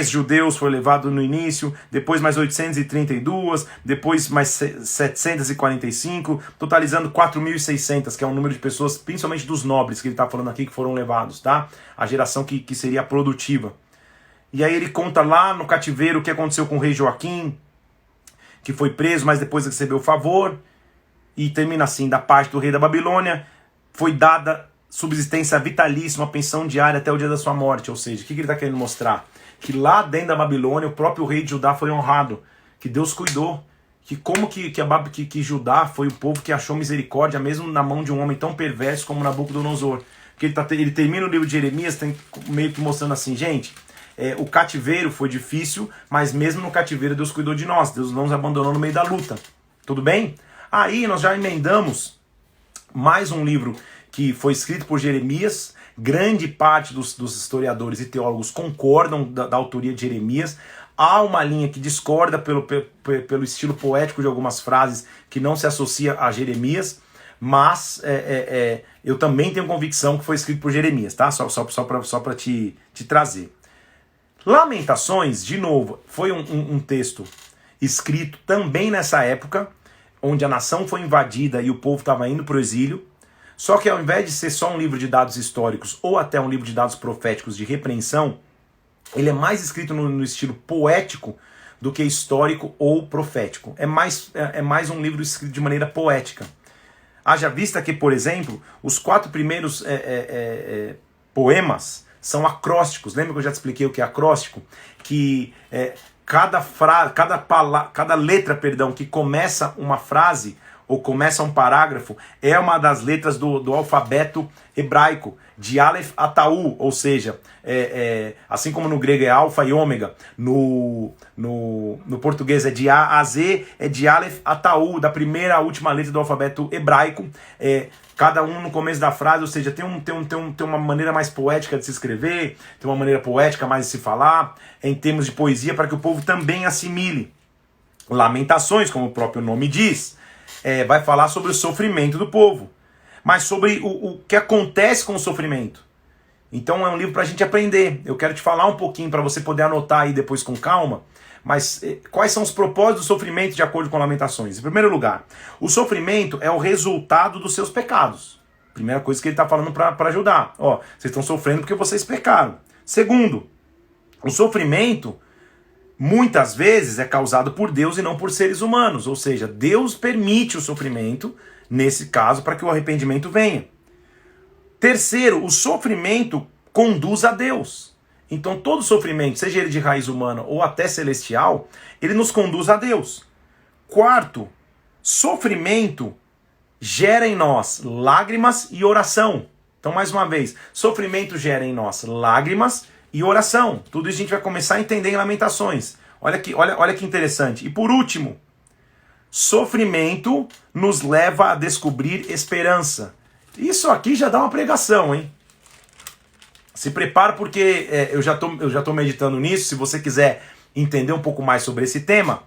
judeus foram levados no início, depois mais 832, depois mais 745, totalizando 4.600, que é um número de pessoas, principalmente dos nobres, que ele está falando aqui, que foram levados, tá? A geração que seria produtiva. E aí ele conta lá no cativeiro o que aconteceu com o rei Joaquim, que foi preso, mas depois recebeu favor, e termina assim, da parte do rei da Babilônia, foi dada subsistência vitalícia, uma pensão diária até o dia da sua morte. Ou seja, o que ele está querendo mostrar? Que lá dentro da Babilônia, o próprio rei de Judá foi honrado, que Deus cuidou, que como que Judá foi o povo que achou misericórdia, mesmo na mão de um homem tão perverso como Nabucodonosor. Porque ele termina o livro de Jeremias meio que mostrando assim, gente, o cativeiro foi difícil, mas mesmo no cativeiro Deus cuidou de nós, Deus não nos abandonou no meio da luta. Tudo bem? Aí nós já emendamos mais um livro que foi escrito por Jeremias. Grande parte dos historiadores e teólogos concordam da autoria de Jeremias. Há uma linha que discorda pelo estilo poético de algumas frases que não se associa a Jeremias, mas eu também tenho convicção que foi escrito por Jeremias, tá? Só para te trazer. Lamentações, de novo, foi um texto escrito também nessa época, onde a nação foi invadida e o povo estava indo para o exílio. Só que ao invés de ser só um livro de dados históricos ou até um livro de dados proféticos de repreensão, ele é mais escrito no estilo poético do que histórico ou profético. É mais um livro escrito de maneira poética. Haja vista que, por exemplo, os 4 primeiros poemas são acrósticos. Lembra que eu já te expliquei o que é acróstico? Que cada letra que começa uma frase ou começa um parágrafo, é uma das letras do alfabeto hebraico, de Aleph a Tau, ou seja, assim como no grego é alfa e ômega, no português é de A a Z, é de Aleph a Tau, da primeira à última letra do alfabeto hebraico, cada um no começo da frase, ou seja, tem uma maneira mais poética de se escrever, tem uma maneira poética mais de se falar, em termos de poesia, para que o povo também assimile. Lamentações, como o próprio nome diz, vai falar sobre o sofrimento do povo, mas sobre o que acontece com o sofrimento. Então é um livro para a gente aprender. Eu quero te falar um pouquinho para você poder anotar aí depois com calma. Mas quais são os propósitos do sofrimento de acordo com Lamentações? Em primeiro lugar, o sofrimento é o resultado dos seus pecados. Primeira coisa que ele está falando para ajudar. Ó, vocês estão sofrendo porque vocês pecaram. Segundo, o sofrimento muitas vezes é causado por Deus e não por seres humanos. Ou seja, Deus permite o sofrimento, nesse caso, para que o arrependimento venha. Terceiro, o sofrimento conduz a Deus. Então todo sofrimento, seja ele de raiz humana ou até celestial, ele nos conduz a Deus. Quarto, sofrimento gera em nós lágrimas e oração. Então mais uma vez, sofrimento gera em nós lágrimas e oração. Tudo isso a gente vai começar a entender em Lamentações. Olha que interessante. E por último, sofrimento nos leva a descobrir esperança. Isso aqui já dá uma pregação, hein? Se prepara porque eu já tô meditando nisso. Se você quiser entender um pouco mais sobre esse tema,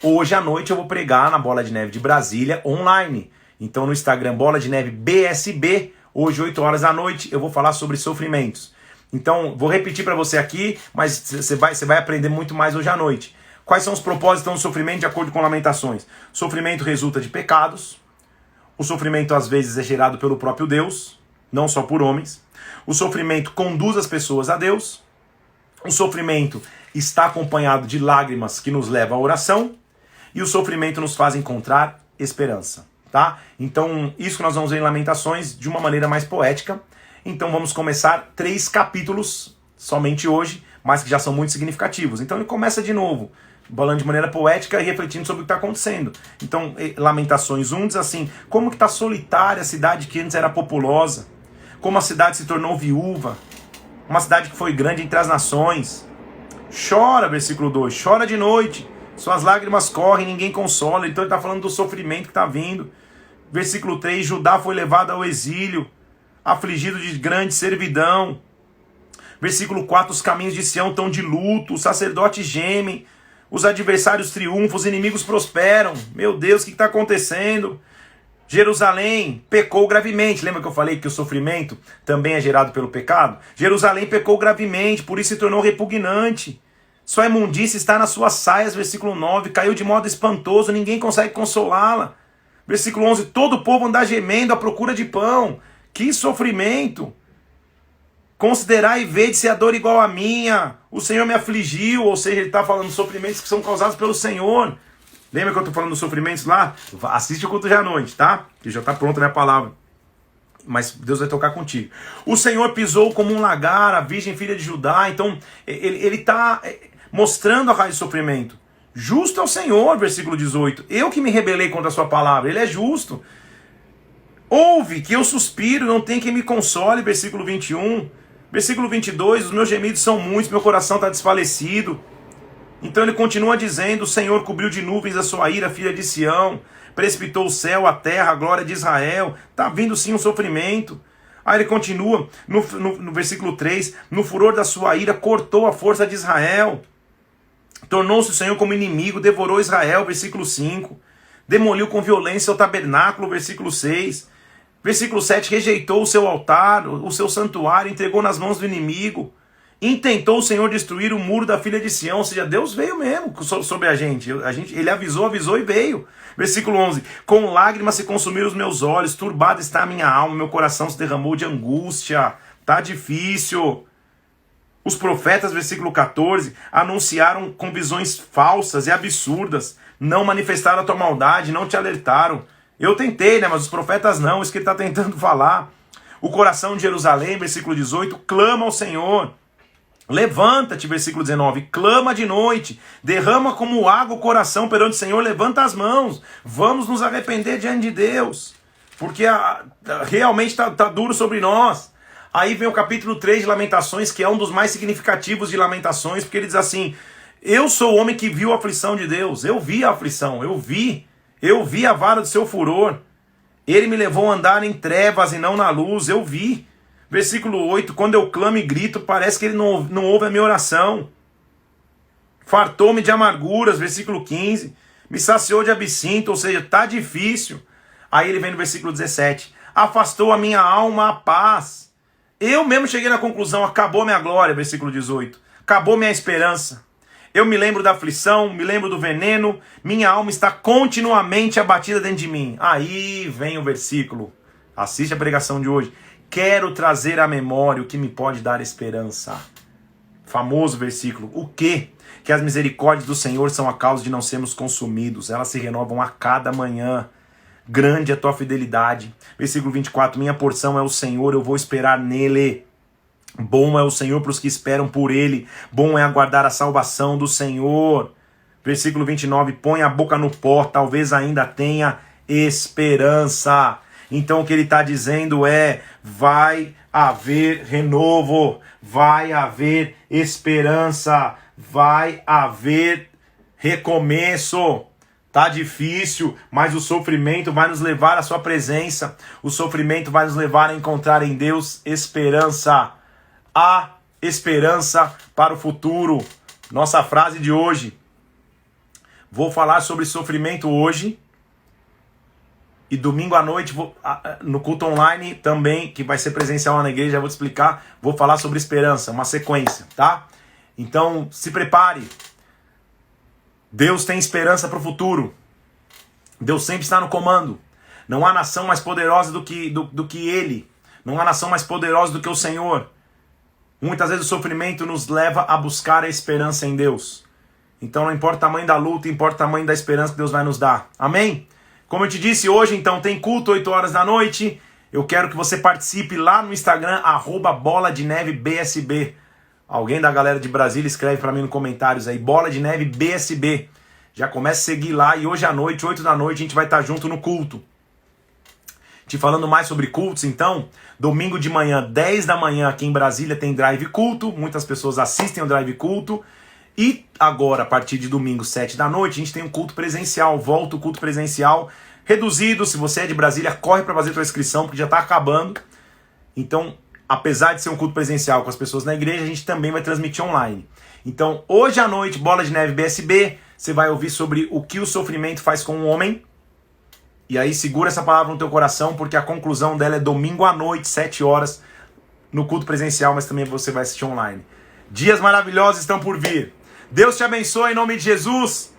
hoje à noite eu vou pregar na Bola de Neve de Brasília online. Então no Instagram Bola de Neve BSB, hoje 8 horas da noite, eu vou falar sobre sofrimentos. Então vou repetir para você aqui, mas você vai aprender muito mais hoje à noite. Quais são os propósitos do sofrimento de acordo com Lamentações? Sofrimento resulta de pecados. O sofrimento às vezes é gerado pelo próprio Deus, não só por homens. O sofrimento conduz as pessoas a Deus. O sofrimento está acompanhado de lágrimas que nos levam à oração. E o sofrimento nos faz encontrar esperança. Tá? Então, isso que nós vamos ver em Lamentações de uma maneira mais poética. Então, vamos começar 3 capítulos somente hoje, mas que já são muito significativos. Então, ele começa de novo, falando de maneira poética e refletindo sobre o que está acontecendo. Então, Lamentações 1 diz assim: como que está solitária a cidade que antes era populosa? Como a cidade se tornou viúva, uma cidade que foi grande entre as nações. Chora, versículo 2, chora de noite, suas lágrimas correm, ninguém consola. Então ele está falando do sofrimento que está vindo. Versículo 3, Judá foi levado ao exílio, afligido de grande servidão. Versículo 4, os caminhos de Sião estão de luto, os sacerdotes gemem, os adversários triunfam, os inimigos prosperam. Meu Deus, o que está acontecendo? Jerusalém pecou gravemente. Lembra que eu falei que o sofrimento também é gerado pelo pecado? Jerusalém pecou gravemente, por isso se tornou repugnante. Sua imundícia está nas suas saias, versículo 9. Caiu de modo espantoso, ninguém consegue consolá-la. Versículo 11. Todo o povo anda gemendo à procura de pão. Que sofrimento! Considerai e vede se a dor igual à minha. O Senhor me afligiu. Ou seja, ele está falando de sofrimentos que são causados pelo Senhor. Lembra que eu estou falando dos sofrimentos lá? Assiste o culto já à noite, tá? Que já está pronta a minha palavra. Mas Deus vai tocar contigo. O Senhor pisou como um lagar, a virgem filha de Judá. Então, ele está mostrando a raiz do sofrimento. Justo é o Senhor, versículo 18. Eu que me rebelei contra a sua palavra. Ele é justo. Ouve que eu suspiro, não tem quem me console, versículo 21. Versículo 22, os meus gemidos são muitos, meu coração está desfalecido. Então ele continua dizendo: o Senhor cobriu de nuvens a sua ira, filha de Sião, precipitou o céu, a terra, a glória de Israel. Está vindo sim um sofrimento. Aí ele continua no versículo 3, no furor da sua ira cortou a força de Israel. Tornou-se o Senhor como inimigo, devorou Israel, versículo 5. Demoliu com violência o tabernáculo, versículo 6. Versículo 7, rejeitou o seu altar, o seu santuário, entregou nas mãos do inimigo. Intentou o Senhor destruir o muro da filha de Sião. Ou seja, Deus veio mesmo sobre a gente. Ele avisou e veio. Versículo 11. Com lágrimas se consumiram os meus olhos, turbada está a minha alma, meu coração se derramou de angústia. Tá difícil. Os profetas, versículo 14, anunciaram com visões falsas e absurdas. Não manifestaram a tua maldade, não te alertaram. Eu tentei, né? Mas os profetas não. Isso que ele está tentando falar. O coração de Jerusalém, versículo 18, clama ao Senhor. Levanta-te, versículo 19, clama de noite, derrama como água o coração perante o Senhor, levanta as mãos, vamos nos arrepender diante de Deus, porque realmente está duro sobre nós. Aí vem o capítulo 3 de Lamentações, que é um dos mais significativos de Lamentações, porque ele diz assim: eu sou o homem que viu a aflição de Deus, eu vi a aflição, eu vi a vara do seu furor, ele me levou a andar em trevas e não na luz, eu vi. Versículo 8, quando eu clamo e grito, parece que ele não ouve a minha oração. Fartou-me de amarguras, versículo 15, me saciou de absinto, ou seja, está difícil. Aí ele vem no versículo 17, afastou a minha alma a paz, Eu mesmo cheguei na conclusão, acabou minha glória, versículo 18. Acabou minha esperança. Eu me lembro da aflição, me lembro do veneno, minha alma está continuamente abatida dentro de mim. Aí vem o versículo, assiste a pregação de hoje. Quero trazer à memória o que me pode dar esperança. Famoso versículo. O quê? Que as misericórdias do Senhor são a causa de não sermos consumidos. Elas se renovam a cada manhã. Grande é a tua fidelidade. Versículo 24. Minha porção é o Senhor, eu vou esperar nele. Bom é o Senhor para os que esperam por ele. Bom é aguardar a salvação do Senhor. Versículo 29. Põe a boca no pó, talvez ainda tenha esperança. Então o que ele está dizendo é: vai haver renovo, vai haver esperança, vai haver recomeço. Tá difícil, mas o sofrimento vai nos levar à sua presença. O sofrimento vai nos levar a encontrar em Deus esperança. Há esperança para o futuro. Nossa frase de hoje. Vou falar sobre sofrimento hoje. E domingo à noite, no culto online também, que vai ser presencial na igreja, já vou te explicar. Vou falar sobre esperança, uma sequência, tá? Então, se prepare. Deus tem esperança para o futuro. Deus sempre está no comando. Não há nação mais poderosa do que Ele. Não há nação mais poderosa do que o Senhor. Muitas vezes o sofrimento nos leva a buscar a esperança em Deus. Então não importa o tamanho da luta, importa o tamanho da esperança que Deus vai nos dar. Amém? Como eu te disse, hoje então tem culto 8 horas da noite. Eu quero que você participe lá no Instagram, @BolaDeNeveBSB. Alguém da galera de Brasília escreve para mim nos comentários aí, Bola de Neve BSB. Já começa a seguir lá e hoje à noite, 8 da noite, a gente vai estar junto no culto. Te falando mais sobre cultos, então, domingo de manhã, 10 da manhã, aqui em Brasília tem Drive Culto. Muitas pessoas assistem ao Drive Culto. E agora, a partir de domingo, 7 da noite, a gente tem um culto presencial. Volta o culto presencial reduzido. Se você é de Brasília, corre para fazer a sua inscrição, porque já está acabando. Então, apesar de ser um culto presencial com as pessoas na igreja, a gente também vai transmitir online. Então, hoje à noite, Bola de Neve BSB, você vai ouvir sobre o que o sofrimento faz com o homem. E aí segura essa palavra no teu coração, porque a conclusão dela é domingo à noite, 7 horas, no culto presencial, mas também você vai assistir online. Dias maravilhosos estão por vir. Deus te abençoe em nome de Jesus.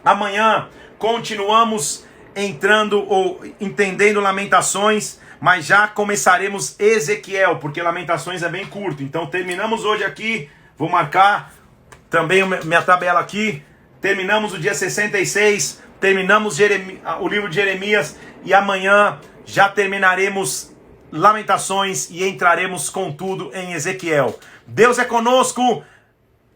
Amanhã continuamos entrando ou entendendo Lamentações, mas já começaremos Ezequiel, porque Lamentações é bem curto. Então terminamos hoje aqui, vou marcar também minha tabela aqui. Terminamos o dia 66, terminamos o livro de Jeremias e amanhã já terminaremos Lamentações e entraremos com tudo em Ezequiel. Deus é conosco,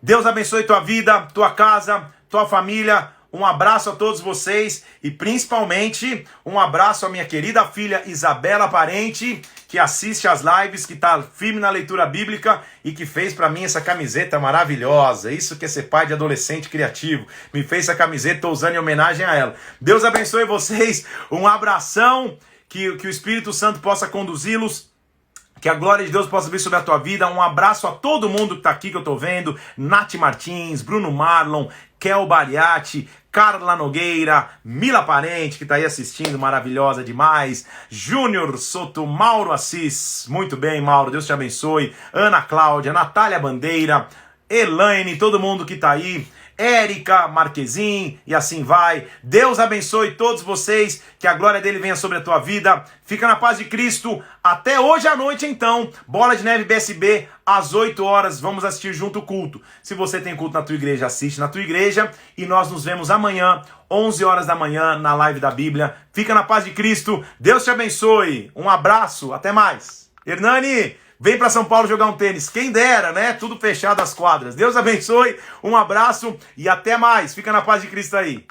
Deus abençoe tua vida, tua casa, tua família. Um abraço a todos vocês e principalmente um abraço à minha querida filha Isabela Parente, que assiste às lives, que está firme na leitura bíblica e que fez para mim essa camiseta maravilhosa. Isso que é ser pai de adolescente criativo. Me fez essa camiseta, estou usando em homenagem a ela. Deus abençoe vocês, um abração, que o Espírito Santo possa conduzi-los. Que a glória de Deus possa vir sobre a tua vida. Um abraço a todo mundo que está aqui, que eu estou vendo. Nath Martins, Bruno Marlon, Kel Bariati, Carla Nogueira, Mila Parente, que está aí assistindo, maravilhosa demais. Júnior Soto, Mauro Assis, muito bem, Mauro, Deus te abençoe. Ana Cláudia, Natália Bandeira, Elaine, todo mundo que está aí. Érica Marquezin, e assim vai. Deus abençoe todos vocês, que a glória dele venha sobre a tua vida. Fica na paz de Cristo. Até hoje à noite, então. Bola de Neve BSB, às 8 horas. Vamos assistir junto o culto. Se você tem culto na tua igreja, assiste na tua igreja. E nós nos vemos amanhã, 11 horas da manhã, na live da Bíblia. Fica na paz de Cristo. Deus te abençoe. Um abraço. Até mais. Hernani, vem para São Paulo jogar um tênis. Quem dera, né? Tudo fechado as quadras. Deus abençoe, um abraço e até mais. Fica na paz de Cristo aí.